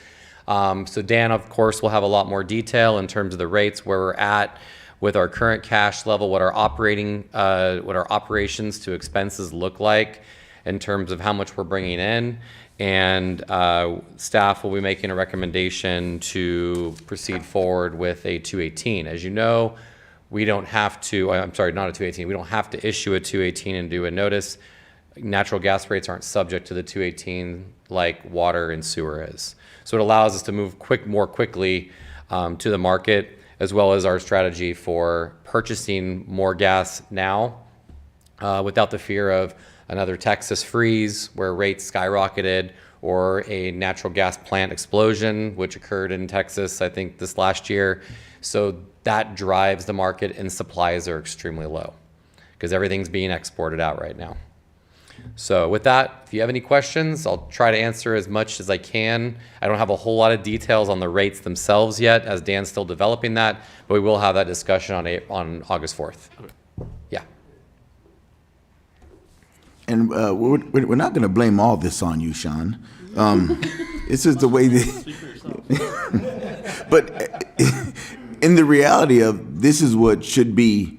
M: So Dan, of course, will have a lot more detail in terms of the rates, where we're at with our current cash level, what our operations to expenses look like in terms of how much we're bringing in. And staff will be making a recommendation to proceed forward with a 218. As you know, we don't have to, I'm sorry, not a 218. We don't have to issue a 218 and do a notice. Natural gas rates aren't subject to the 218 like water and sewer is. So it allows us to move more quickly to the market, as well as our strategy for purchasing more gas now without the fear of another Texas freeze where rates skyrocketed, or a natural gas plant explosion, which occurred in Texas, I think, this last year. So that drives the market, and supplies are extremely low because everything's being exported out right now. So with that, if you have any questions, I'll try to answer as much as I can. I don't have a whole lot of details on the rates themselves yet, as Dan's still developing that, but we will have that discussion on August 4th. Yeah.
A: And we're not going to blame all this on you, Sean. It's just the way that. But in the reality of this is what should be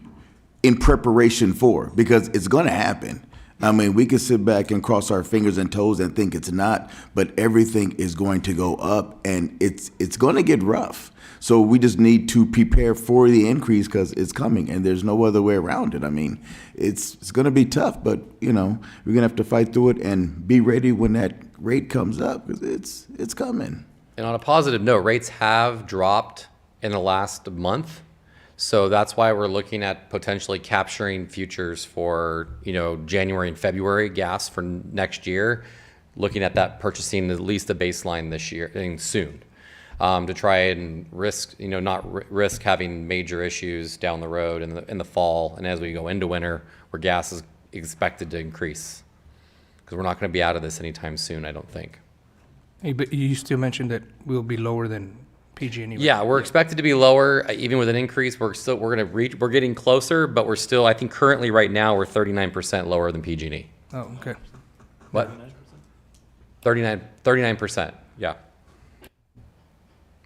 A: in preparation for, because it's going to happen. I mean, we can sit back and cross our fingers and toes and think it's not, but everything is going to go up, and it's going to get rough. So we just need to prepare for the increase because it's coming, and there's no other way around it. I mean, it's going to be tough, but we're going to have to fight through it and be ready when that rate comes up, because it's coming.
M: And on a positive note, rates have dropped in the last month. So that's why we're looking at potentially capturing futures for, January and February gas for next year, looking at that purchasing at least a baseline this year and soon, to try and not risk having major issues down the road in the fall and as we go into winter, where gas is expected to increase, because we're not going to be out of this anytime soon, I don't think.
C: Hey, but you still mentioned that we'll be lower than PG&E.
M: Yeah, we're expected to be lower, even with an increase. We're getting closer, but we're still, I think currently right now, we're 39% lower than PG&E.
C: Oh, okay.
M: What? 39%, yeah.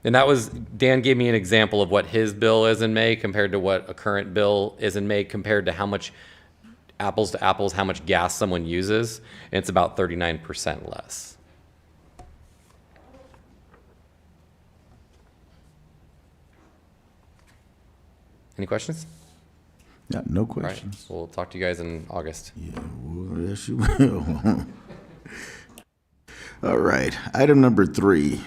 M: And that was, Dan gave me an example of what his bill is in May compared to what a current bill is in May, compared to how much, apples to apples, how much gas someone uses, and it's about 39% less. Any questions?
A: Yeah, no
M: All right,
A: questions.
M: we'll talk to you guys in August.
A: Yeah, well, yes, you will. All right. Item number 3,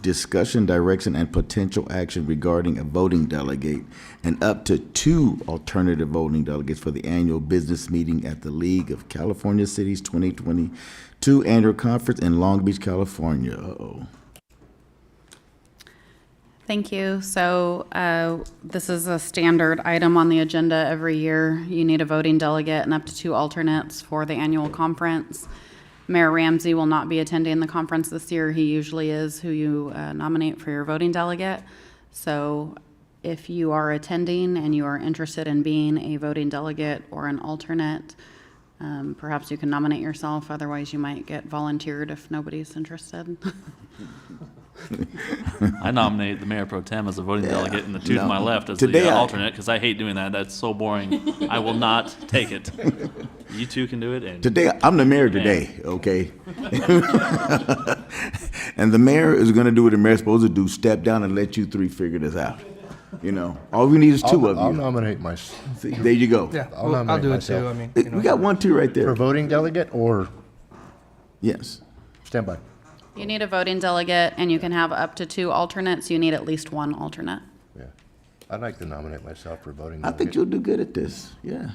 A: discussion, direction, and potential action regarding a voting delegate and up to 2 alternative voting delegates for the annual business meeting at the League of California Cities 2022 Annual Conference in Long Beach, California. Uh-oh.
B: Thank you. So this is a standard item on the agenda every year. You need a voting delegate and up to 2 alternates for the annual conference. Mayor Ramsey will not be attending the conference this year. He usually is who you nominate for your voting delegate. So if you are attending and you are interested in being a voting delegate or an alternate, perhaps you can nominate yourself. Otherwise, you might get volunteered if nobody's interested.
L: I nominate the mayor pro tem as a voting delegate and the 2
A: No.
L: to my left as
A: Today
L: the
A: I-
L: alternate, because I hate doing that. That's so boring. I will not take it. You two can do it. And
A: Today, I'm the mayor today, okay? And the mayor is gonna do what the mayor's supposed to do, step down and let you 3 figure this out. You know, all we need is 2 of
J: I'll
A: you.
J: nominate
A: See, there you go.
C: Yeah,
J: I'll
C: well, I'll
J: nominate
C: do it
J: myself.
C: too. I mean,
A: We got 1, 2 right
J: for
A: there.
J: voting delegate or
A: Yes.
J: standby.
B: You need a voting delegate and you can have up to 2 alternates. You need at least 1 alternate.
J: Yeah. I'd like to nominate myself for voting
A: I
J: delegate.
A: think you'll do good at this, yeah.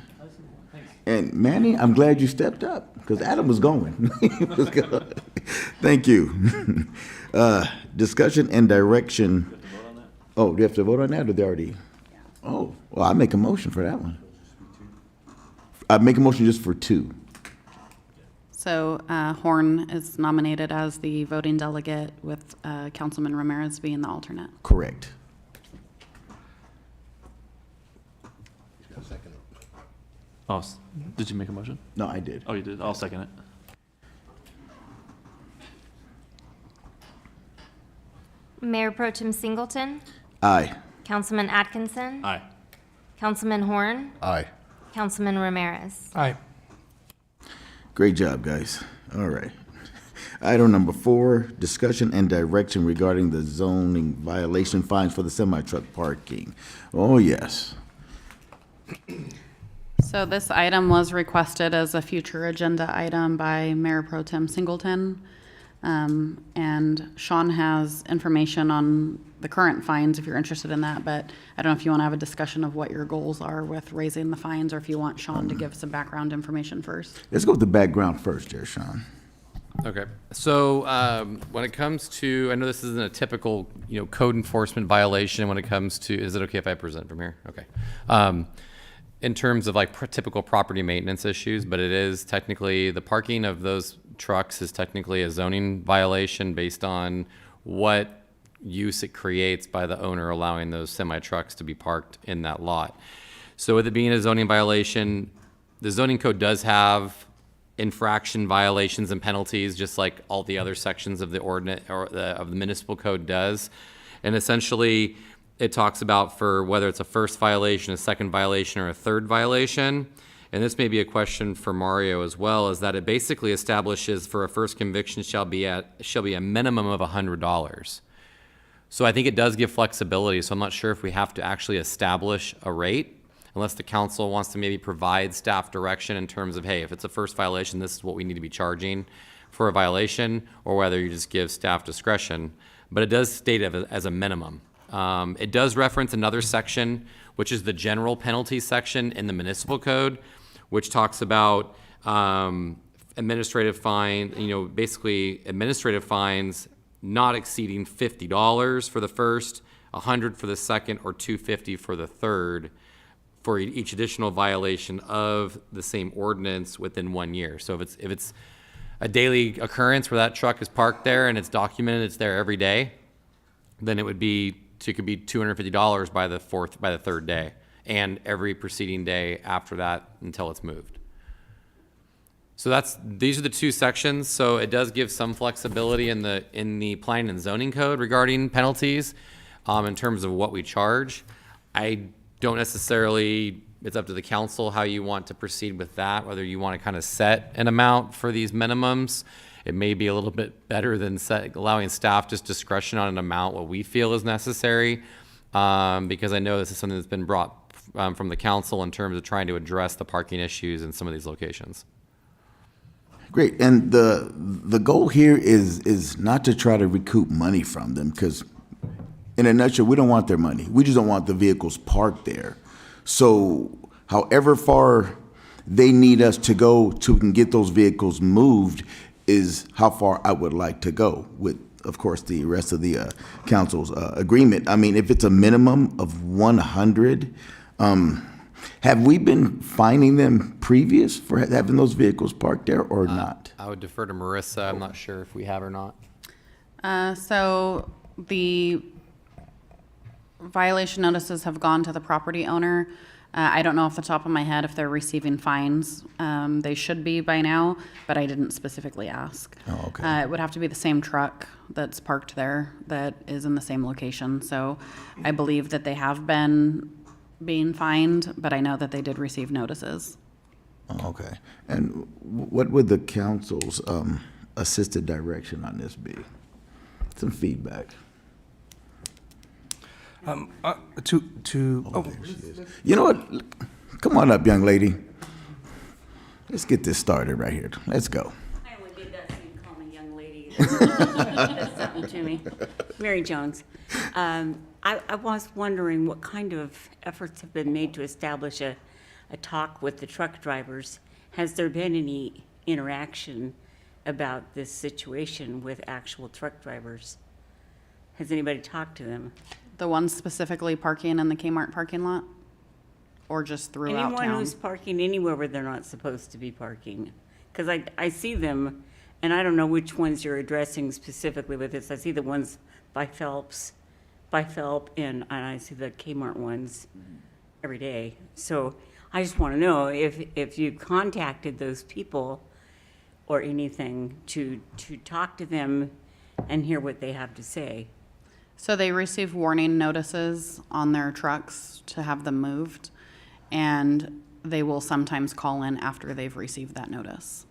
A: And Manny, I'm glad you stepped up, because Adam was going. He was going. Thank you. Discussion and direction. Oh, do you have to vote on that, or they already? Oh, well, I make a motion for that one. I make a motion just for 2.
B: So Horn is nominated as the voting delegate with Councilman Ramirez being the alternate.
A: Correct.
L: oh, did you make a motion?
A: No, I did.
L: Oh, you did. I'll second it.
E: Mayor Pro Tem Singleton,
A: Aye.
E: Councilman Atkinson,
L: Aye.
E: Councilman Horn,
J: Aye.
E: Councilman Ramirez.
C: aye.
A: Great job, guys. All right. Item number 4, discussion and direction regarding the zoning violation fines for the semi-truck parking. Oh, yes.
B: So this item was requested as a future agenda item by Mayor Pro Tem Singleton. And Sean has information on the current fines if you're interested in that, but I don't know if you want to have a discussion of what your goals are with raising the fines or if you want Sean to give some background information first.
A: Let's go with the background first there, Sean.
M: Okay, so when it comes to, I know this isn't a typical, code enforcement violation when it comes to, is it okay if I present from here? Okay. In terms of like typical property maintenance issues, but it is technically, the parking of those trucks is technically a zoning violation based on what use it creates by the owner allowing those semi-trucks to be parked in that lot. So with it being a zoning violation, the zoning code does have infraction violations and penalties, just like all the other sections of the ordinance or of the municipal code does. And essentially, it talks about for whether it's a first violation, a second violation, or a third violation. And this may be a question for Mario as well, is that it basically establishes for a first conviction shall be a minimum of $100. So I think it does give flexibility. So I'm not sure if we have to actually establish a rate, unless the council wants to maybe provide staff direction in terms of, hey, if it's a first violation, this is what we need to be charging for a violation, or whether you just give staff discretion. But it does state it as a minimum. It does reference another section, which is the general penalty section in the municipal code, which talks about administrative fine, basically administrative fines not exceeding $50 for the first, $100 for the second, or $250 for the third, for each additional violation of the same ordinance within 1 year. So if it's a daily occurrence where that truck is parked there and it's documented, it's there every day, then it could be $250 by the third day, and every preceding day after that until it's moved. So these are the 2 sections. So it does give some flexibility in the planning and zoning code regarding penalties in terms of what we charge. I don't necessarily, it's up to the council how you want to proceed with that, whether you want to kind of set an amount for these minimums. It may be a little bit better than allowing staff just discretion on an amount, what we feel is necessary, because I know this is something that's been brought from the council in terms of trying to address the parking issues in some of these locations.
A: Great. And the goal here is not to try to recoup money from them, because in a nutshell, we don't want their money. We just don't want the vehicles parked there. So however far they need us to go to we can get those vehicles moved is how far I would like to go with, of course, the rest of the council's agreement. I mean, if it's a minimum of 100, have we been fining them previous for having those vehicles parked there or not?
M: I would defer to Marissa. I'm not sure if we have or not.
B: So the violation notices have gone to the property owner. I don't know off the top of my head if they're receiving fines. They should be by now, but I didn't specifically ask.
A: Oh, okay.
B: It would have to be the same truck that's parked there that is in the same location. So I believe that they have been being fined, but I know that they did receive notices.
A: Oh, okay. And what would the council's assisted direction on this be? Some feedback. You know what? Come on up, young lady. Let's get this started right here. Let's go.
G: I only did that so you can call me young lady. That's something to me. Mary Jones. I was wondering what kind of efforts have been made to establish a talk with the truck drivers. Has there been any interaction about this situation with actual truck drivers? Has anybody talked to them?
B: The ones specifically parking in the Kmart parking lot? Or just throughout
G: Anyone
B: town?
G: who's parking anywhere where they're not supposed to be parking. Because I see them, and I don't know which ones you're addressing specifically with this. I see the ones by Phelp, and I see the Kmart ones every day. So I just want to know if you contacted those people or anything to talk to them and hear what they have to say.
B: So they receive warning notices on their trucks to have them moved, and they will sometimes call in after they've received that notice.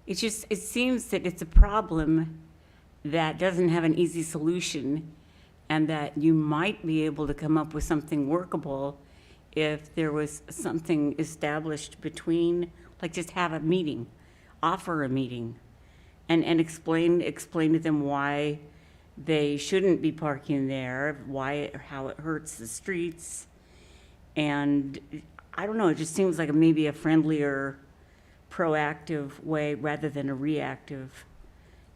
G: It seems that it's a problem that doesn't have an easy solution, and that you might be able to come up with something workable if there was something established between, like just have a meeting, offer a meeting, and explain to them why they shouldn't be parking there, how it hurts the streets. And I don't know, it just seems like maybe a friendlier, proactive way rather than a reactive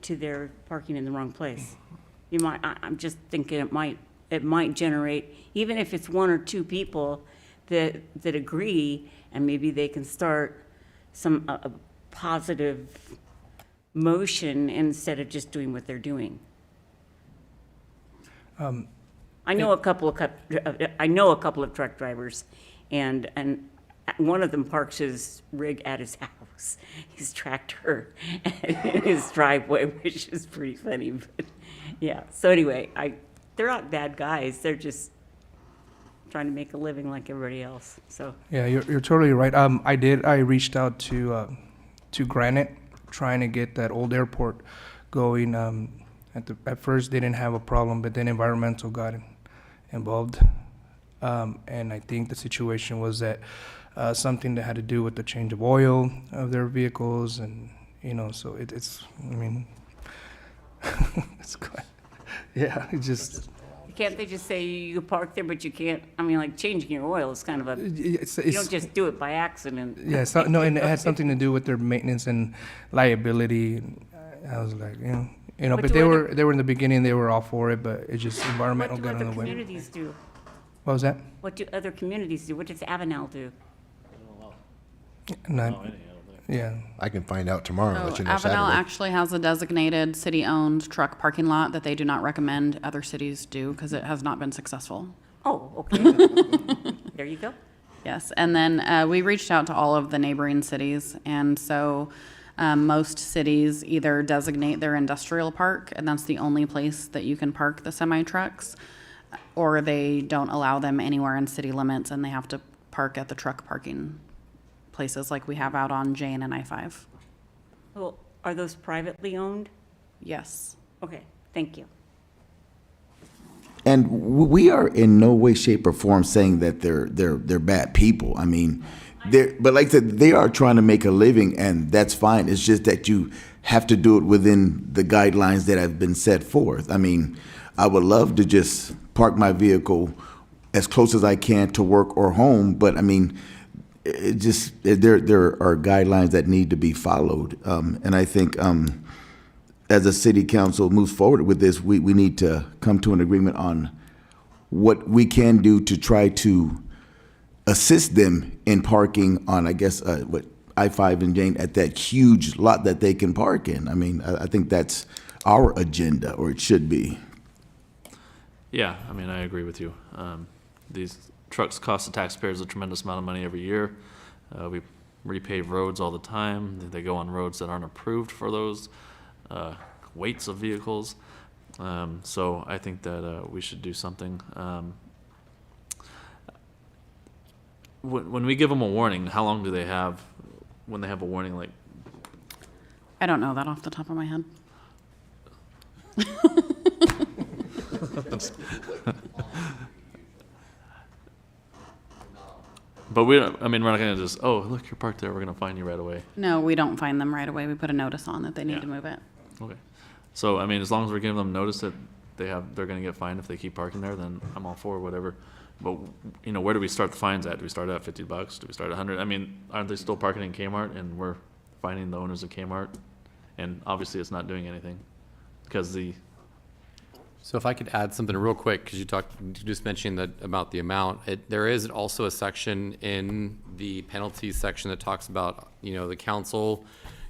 G: to their parking in the wrong place. I'm just thinking it might generate, even if it's one or two people that agree, and maybe they can start a positive motion instead of just doing what they're doing. I know a couple of truck drivers, and one of them parks his rig at his house, his tractor, in his driveway, which is pretty funny. But yeah. So anyway, they're not bad guys. They're just trying to make a living like everybody else. So
C: Yeah, you're totally right. I reached out to Granite, trying to get that old airport going. At first they didn't have a problem, but then environmental got involved. And I think the situation was that something that had to do with the change of oil of their vehicles, and so it's it's quite, yeah, it just.
G: can't they just say you park there, but you can't? I mean, like changing your oil is kind of you don't just do it by accident.
C: Yeah, and it had something to do with their maintenance and liability. And I was like, but they were in the beginning, they were all for it, but it just environmental got in the way.
G: What do other communities do?
C: What was that?
G: What do other communities do? What does Avenel do?
C: Yeah.
J: I can find out tomorrow.
B: So
J: let you know
B: Avenel
J: Saturday.
B: actually has a designated city-owned truck parking lot that they do not recommend other cities do because it has not been successful.
G: Oh, okay. There you go.
B: Yes, and then we reached out to all of the neighboring cities, and so most cities either designate their industrial park, and that's the only place that you can park the semi-trucks, or they don't allow them anywhere in city limits, and they have to park at the truck parking places like we have out on Jane and I-5.
G: Well, are those privately owned?
B: Yes.
G: Okay, thank you.
A: And we are in no way, shape, or form saying that they're bad people. I mean, but like I said, they are trying to make a living, and that's fine. It's just that you have to do it within the guidelines that have been set forth. I mean, I would love to just park my vehicle as close as I can to work or home, but I mean, there are guidelines that need to be followed, and I think as a city council moves forward with this, we need to come to an agreement on what we can do to try to assist them in parking on, I guess, I-5 and Jane at that huge lot that they can park in. I mean, I think that's our agenda, or it should be.
L: Yeah, I mean, I agree with you. These trucks cost the taxpayers a tremendous amount of money every year. We repave roads all the time. They go on roads that aren't approved for those weights of vehicles. So I think that we should do something. When we give them a warning, how long do they have when they have a warning? Like,
B: I don't know that off the top of my head.
L: but we don't, I mean, we're not gonna just, oh, look, you're parked there, we're gonna fine you right away.
B: No, we don't find them right away. We put a notice on that they need
L: Yeah.
B: to move it.
L: Okay. So, I mean, as long as we're giving them notice that they're gonna get fined if they keep parking there, then I'm all for whatever. But, you know, where do we start the fines at? Do we start at $50? Do we start at 100? I mean, aren't they still parking in Kmart and we're fining the owners of Kmart? And obviously it's not doing anything because
M: So if I could add something real quick, because you just mentioned that about the amount, there is also a section in the penalties section that talks about, the council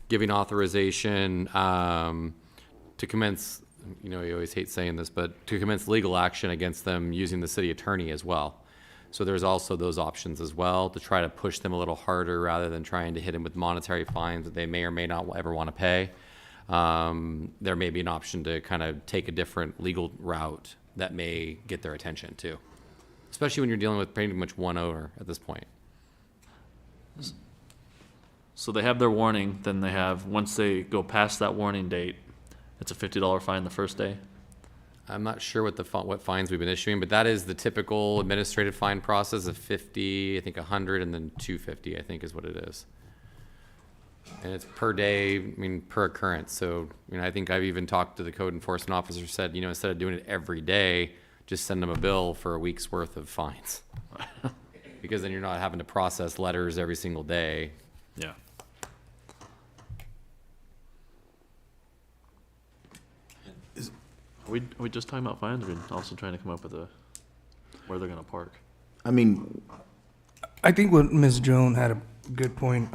M: giving authorization to commence, you always hate saying this, but to commence legal action against them using the city attorney as well. So there's also those options as well to try to push them a little harder rather than trying to hit them with monetary fines that they may or may not ever want to pay. There may be an option to kind of take a different legal route that may get their attention too, especially when you're dealing with pretty much one owner at this point.
L: so they have their warning, then they have, once they go past that warning date, it's a $50 fine the first day.
M: I'm not sure what fines we've been issuing, but that is the typical administrative fine process of 50, I think 100, and then 250, I think is what it is. And it's per day, per occurrence. So, I think I've even talked to the code enforcement officer, said, instead of doing it every day, just send them a bill for a week's worth of fines. Because then you're not having to process letters every single day.
L: Yeah. Are we just talking about fines, or are we also trying to come up with where they're gonna park?
A: I mean,
C: I think what Ms. Joan had a good point.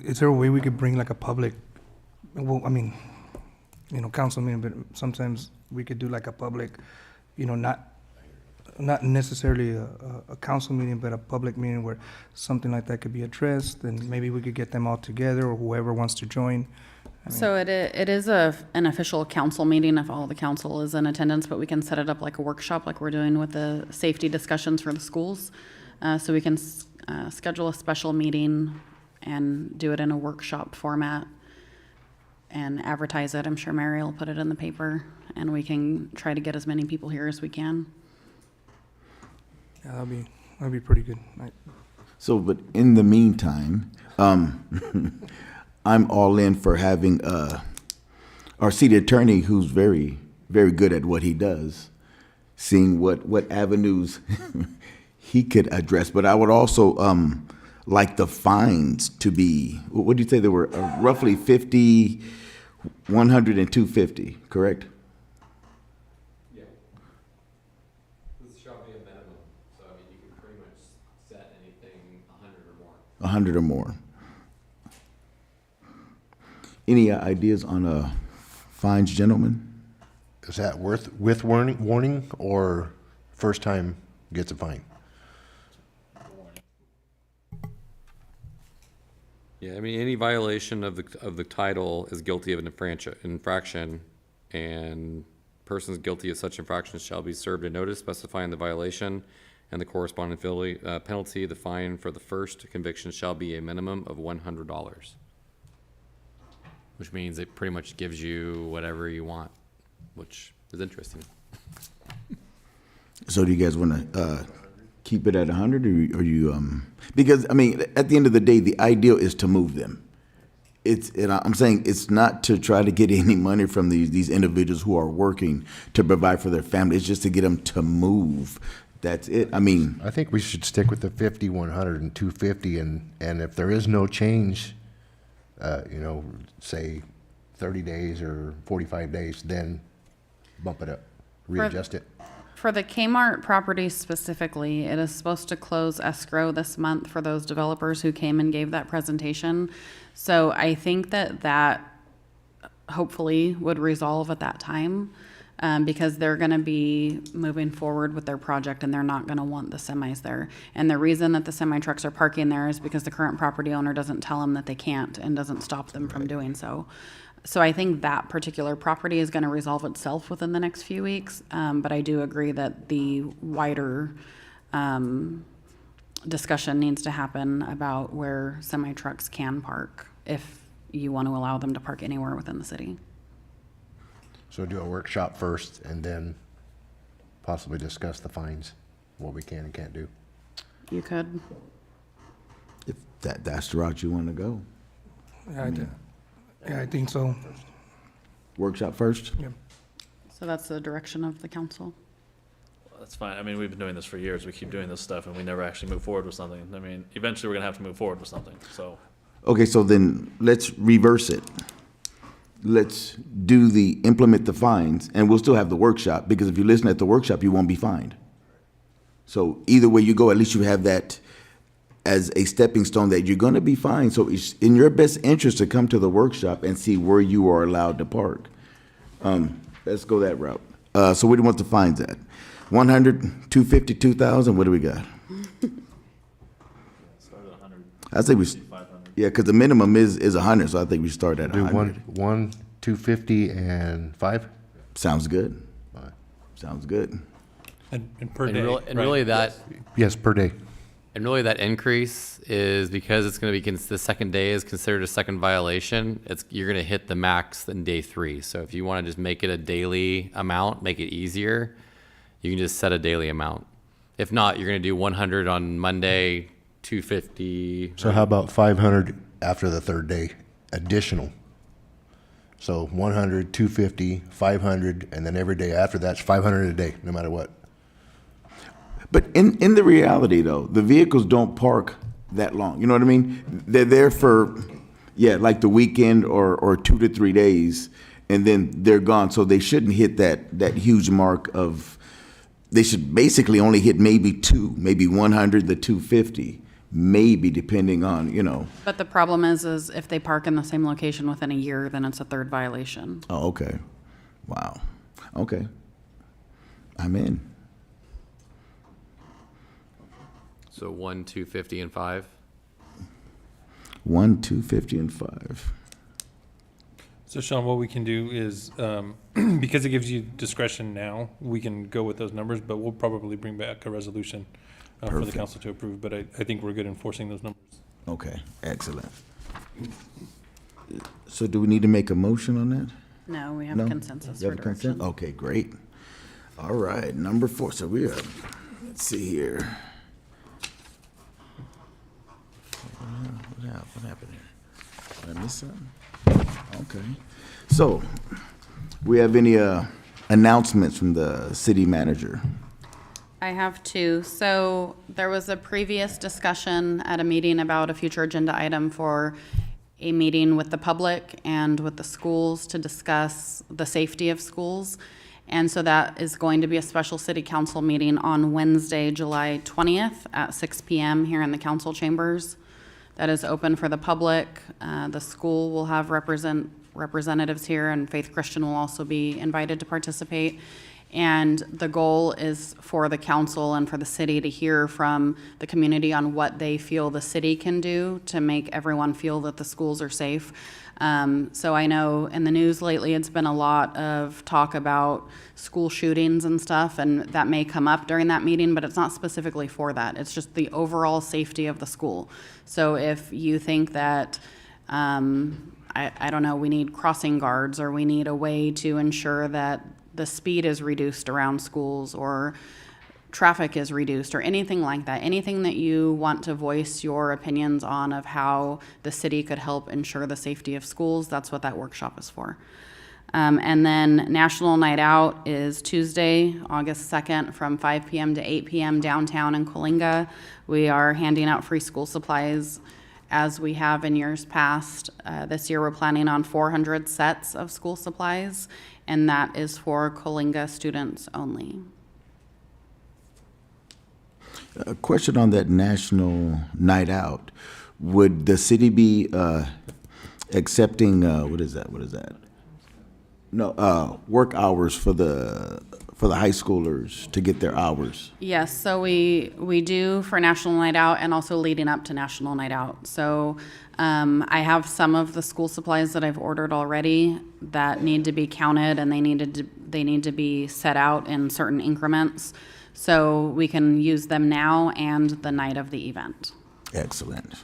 C: Is there a way we could bring like a public, council meeting, but sometimes we could do like a public, not necessarily a council meeting, but a public meeting where something like that could be addressed, and maybe we could get them all together or whoever wants to join.
B: So it is an official council meeting if all the council is in attendance, but we can set it up like a workshop like we're doing with the safety discussions for the schools. So we can schedule a special meeting and do it in a workshop format and advertise it. I'm sure Mary will put it in the paper, and we can try to get as many people here as we can.
C: Yeah, that'd be pretty good.
A: so, but in the meantime, I'm all in for having our city attorney, who's very, very good at what he does, seeing what avenues he could address. But I would also like the fines to be, what did you say, there were roughly 50, 100, and 250, correct?
M: Yeah. This shall be a minimum, so you can pretty much set anything 100 or more.
A: 100 or more. Any ideas on fines, gentlemen?
J: Is that with warning or first time gets a fine?
M: Yeah, any violation of the title is guilty of an infraction, and persons guilty of such infractions shall be served a notice specifying the violation and the corresponding penalty. The fine for the first conviction shall be a minimum of $100. Which means it pretty much gives you whatever you want, which is interesting.
A: So do you guys want to keep it at 100, or you, because, I mean, at the end of the day, the ideal is to move them. And I'm saying it's not to try to get any money from these individuals who are working to provide for their family. It's just to get them to move. That's it. I mean,
J: I think we should stick with the 50, 100, and 250, and if there is no change, say 30 days or 45 days, then bump it up, readjust it.
B: For the Kmart property specifically, it is supposed to close escrow this month for those developers who came and gave that presentation. So I think that hopefully would resolve at that time, because they're gonna be moving forward with their project and they're not gonna want the semis there. And the reason that the semi trucks are parking there is because the current property owner doesn't tell them that they can't and doesn't stop them from doing so. So I think that particular property is going to resolve itself within the next few weeks. But I do agree that the wider discussion needs to happen about where semi trucks can park if you want to allow them to park anywhere within the city.
J: So do a workshop first and then possibly discuss the fines, what we can and can't do.
B: You could.
A: if that's the route you want to go.
C: Yeah, I think so.
A: Workshop first?
C: Yeah.
B: So that's the direction of the council.
L: That's fine. I mean, we've been doing this for years. We keep doing this stuff and we never actually move forward with something. I mean, eventually we're gonna have to move forward with something, so.
A: Okay, so then let's reverse it. Let's implement the fines, and we'll still have the workshop, because if you listen at the workshop, you won't be fined. So either way you go, at least you have that as a stepping stone that you're gonna be fined. So it's in your best interest to come to the workshop and see where you are allowed to park. Let's go that route. So where do you want the fines at? 100, 250, 2,000, what do we got?
L: Start at 100.
A: I think we,
L: 500.
A: yeah, because the minimum is 100, so I think we start at
J: Do
A: 100.
J: one, 250, and 5?
A: Sounds good. Sounds good.
N: And per
M: And
N: day.
M: really, and really that,
J: Yes, per day.
M: and really that increase is because it's going to be, the second day is considered a second violation. You're going to hit the max in day 3. So if you want to just make it a daily amount, make it easier, you can just set a daily amount. If not, you're going to do 100 on Monday, 250.
J: So how about 500 after the third day, additional? So 100, 250, 500, and then every day after that's 500 a day, no matter what.
A: But in the reality, though, the vehicles don't park that long. You know what I mean? They're there for, like the weekend or 2 to 3 days, and then they're gone. So they shouldn't hit that huge mark of, they should basically only hit maybe 100 to 250, maybe, depending on,
B: But the problem is if they park in the same location within a year, then it's a third violation.
A: Oh, okay. Wow. Okay. I'm in.
M: So 1, 250, and 5.
A: 1, 250, and 5.
N: So Sean, what we can do is, because it gives you discretion now, we can go with those numbers, but we'll probably bring back a resolution for the
A: Perfect.
N: council to approve, but I think we're good enforcing those numbers.
A: Okay, excellent. So do we need to make a motion on that?
B: No, we have
A: No?
B: consensus
A: You
B: for
A: have a consent?
B: direction.
A: Okay, great. All right, number 4. So we are, let's see here. What happened here? Did I miss something? Okay. So, we have any announcements from the city manager?
B: I have 2. So there was a previous discussion at a meeting about a future agenda item for a meeting with the public and with the schools to discuss the safety of schools. And so that is going to be a special city council meeting on Wednesday, July 20th at 6 p.m. here in the council chambers. That is open for the public. The school will have representatives here, and Faith Christian will also be invited to participate. And the goal is for the council and for the city to hear from the community on what they feel the city can do to make everyone feel that the schools are safe. So I know in the news lately, it's been a lot of talk about school shootings and stuff, and that may come up during that meeting, but it's not specifically for that. It's just the overall safety of the school. So if you think that, I don't know, we need crossing guards, or we need a way to ensure that the speed is reduced around schools, or traffic is reduced or anything like that, anything that you want to voice your opinions on of how the city could help ensure the safety of schools, that's what that workshop is for. And then National Night Out is Tuesday, August 2nd from 5 p.m. to 8 p.m. downtown in Coalinga. We are handing out free school supplies as we have in years past. This year we're planning on 400 sets of school supplies, and that is for Coalinga students only.
A: A question on that National Night Out. Would the city be accepting, what is that? No, work hours for the high schoolers to get their hours?
B: Yes, so we do for National Night Out and also leading up to National Night Out. So I have some of the school supplies that I've ordered already that need to be counted, and they need to be set out in certain increments. So we can use them now and the night of the event.
A: Excellent.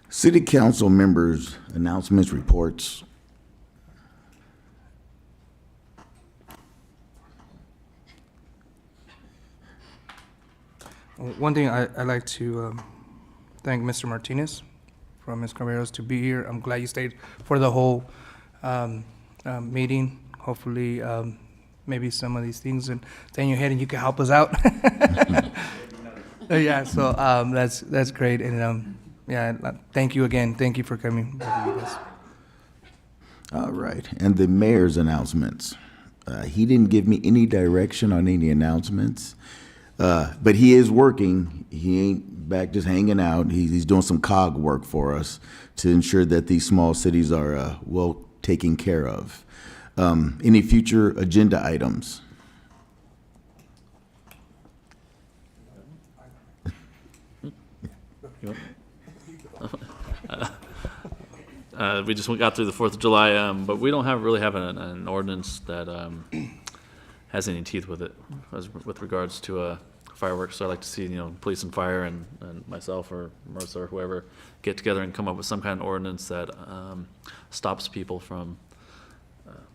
A: City council members' announcements, reports.
C: One thing I'd like to thank Mr. Martinez from Ms. Caballeros to be here. I'm glad you stayed for the whole meeting. Hopefully, maybe some of these things and stay in your head and you can help us out. Yeah, so that's great. And yeah, thank you again. Thank you for coming. Both of you guys.
A: All right, and the mayor's announcements. He didn't give me any direction on any announcements. But he is working. He ain't back just hanging out. He's doing some cog work for us to ensure that these small cities are well taken care of. Any future agenda items?
L: We just got through the 4th of July, but we don't really have an ordinance that has any teeth with it with regards to fireworks. So I'd like to see, police and fire and myself or Marissa or whoever get together and come up with some kind of ordinance that stops people from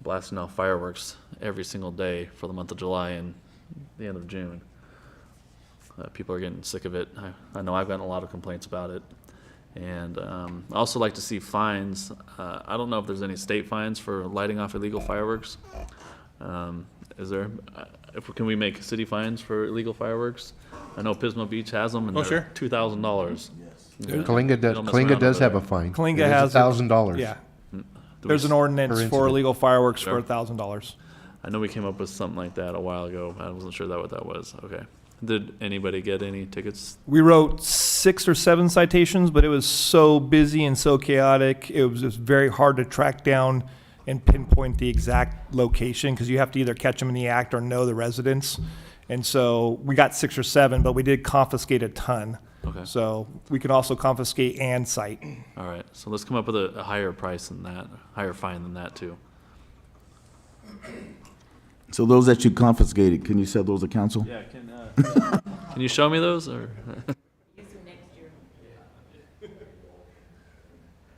L: blasting off fireworks every single day for the month of July and the end of June. People are getting sick of it. I know I've gotten a lot of complaints about it. And I also like to see fines. I don't know if there's any state fines for lighting off illegal fireworks. Is there? Can we make city fines for illegal fireworks? I know Pismo Beach has them, and they're $2,000.
J: Coalinga does have a fine.
O: Coalinga has
J: $1,000.
O: Yeah. There's an ordinance for illegal fireworks for $1,000.
L: I know we came up with something like that a while ago. I wasn't sure what that was. Okay. Did anybody get any tickets?
O: We wrote 6 or 7 citations, but it was so busy and so chaotic. It was just very hard to track down and pinpoint the exact location because you have to either catch them in the act or know the residents. And so we got 6 or 7, but we did confiscate a ton.
L: Okay.
O: So we could also confiscate and cite.
L: All right. So let's come up with a higher price than that, higher fine than that too.
A: So those that you confiscated, can you sell those to council?
L: Yeah. Can you show me those or?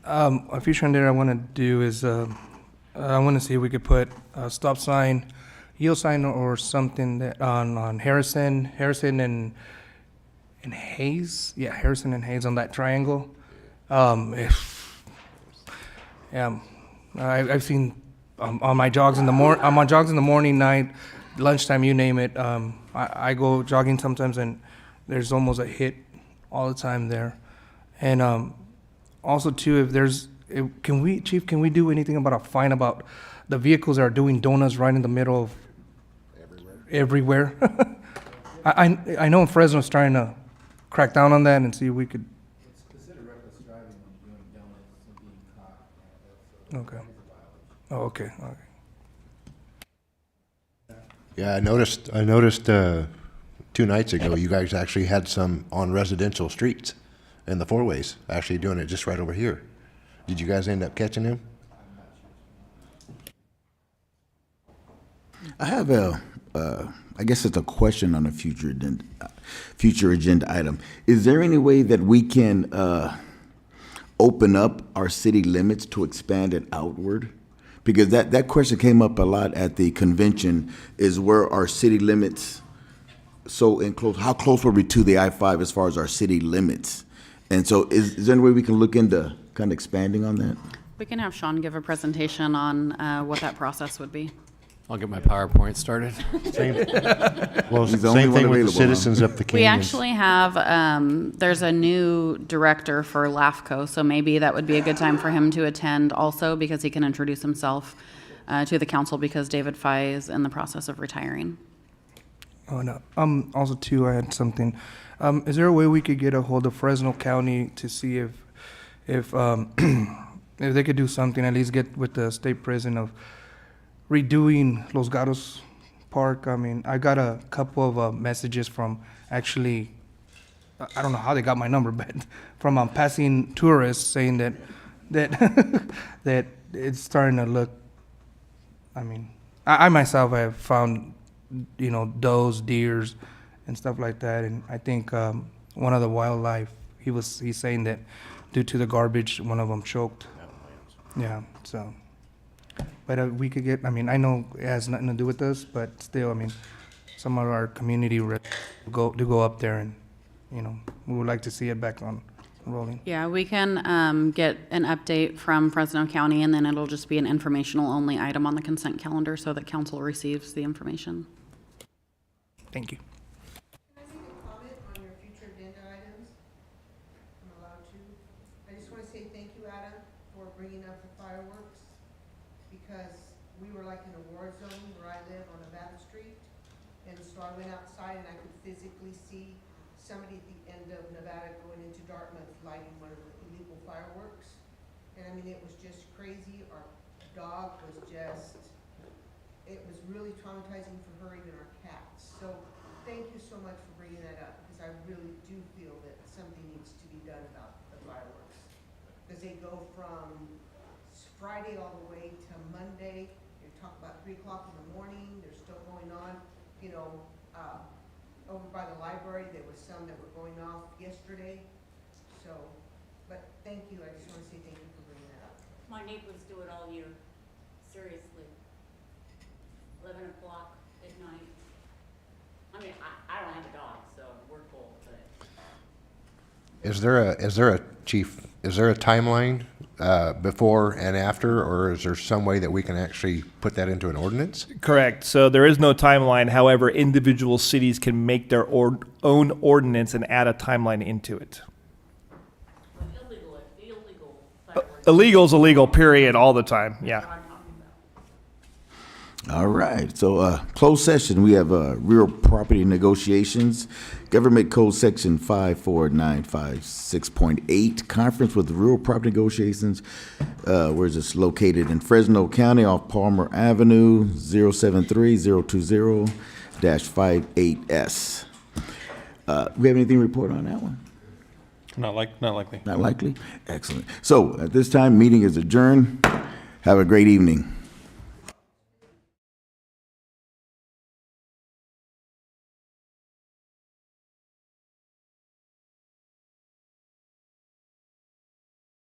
C: A future endeavor I want to do is I want to see if we could put a stop sign, yield sign, or something that on Harrison and Hayes. Yeah, Harrison and Hayes on that triangle. I've seen on my jogs in the morning, night, lunchtime, you name it. I go jogging sometimes, and there's almost a hit all the time there. And also too, can we do anything about a fine about the vehicles that are doing donuts right in the middle of everywhere? I know Fresno's trying to crack down on that and see if we could.
P: It's considered reckless driving when doing donuts and being caught.
C: Okay. Oh, okay.
J: Yeah, I noticed 2 nights ago, you guys actually had some on residential streets in the 4-ways, actually doing it just right over here. Did you guys end up catching him?
A: I have I guess it's a question on a future agenda item. Is there any way that we can open up our city limits to expand it outward? Because that question came up a lot at the convention, is where our city limits So how close were we to the I-5 as far as our city limits? And so is there any way we can look into kind of expanding on that?
B: We can have Sean give a presentation on what that process would be.
M: I'll get my PowerPoint started.
J: Well,
A: He's the only
J: same
A: one
J: thing with the
A: available, huh?
J: citizens up the
B: We
J: canyons.
B: actually have, there's a new director for LAFCO, so maybe that would be a good time for him to attend also, because he can introduce himself to the council, because David Fye is in the process of retiring.
C: Oh, no. Also too, I had something. Is there a way we could get a hold of Fresno County to see if if they could do something, at least get with the state prison of redoing Los Gatos Park? I mean, I got a couple of messages from actually, I don't know how they got my number, but from passing tourists saying that that it's starting to look. I mean, I myself have found, does, deers, and stuff like that, and I think one of the wildlife, he's saying that due to the garbage, one of them choked. Yeah, so. But we could get, I mean, I know it has nothing to do with us, but still, I mean, some of our community go up there and, we would like to see it back on rolling.
B: Yeah, we can get an update from Fresno County, and then it'll just be an informational only item on the consent calendar so that council receives the information.
C: Thank you.
K: Can I make a comment on your future agenda items? I'm allowed to. I just want to say thank you, Adam, for bringing up the fireworks, because we were like in a war zone where I live on Nevada Street. And so I went outside and I could physically see somebody at the end of Nevada going into Dartmouth lighting one of the illegal fireworks. And I mean, it was just crazy. Our dog was it was really traumatizing for her, even our cats. So thank you so much for bringing that up, because I really do feel that something needs to be done about the fireworks. Because they go from Friday all the way to Monday. You're talking about 3 o'clock in the morning. They're still going on. Over by the library, there was some that were going off yesterday. So, but thank you. I just want to say thank you for bringing that up.
G: My neighbors do it all year, seriously. 11 o'clock at night. I mean, I don't have a dog, so we're cool, but.
J: Is there a timeline before and after, or is there some way that we can actually put that into an ordinance?
O: Correct. So there is no timeline. However, individual cities can make their own ordinance and add a timeline into it. Illegal is illegal, period, all the time. Yeah.
A: All right, so closed session, we have real property negotiations, Government Code Section 54956.8, conference with real property negotiations. Where is this located? In Fresno County off Palmer Avenue, 073-020-58S. We have anything to report on that one?
N: Not likely.
A: Not likely? Excellent. So at this time, meeting is adjourned. Have a great evening.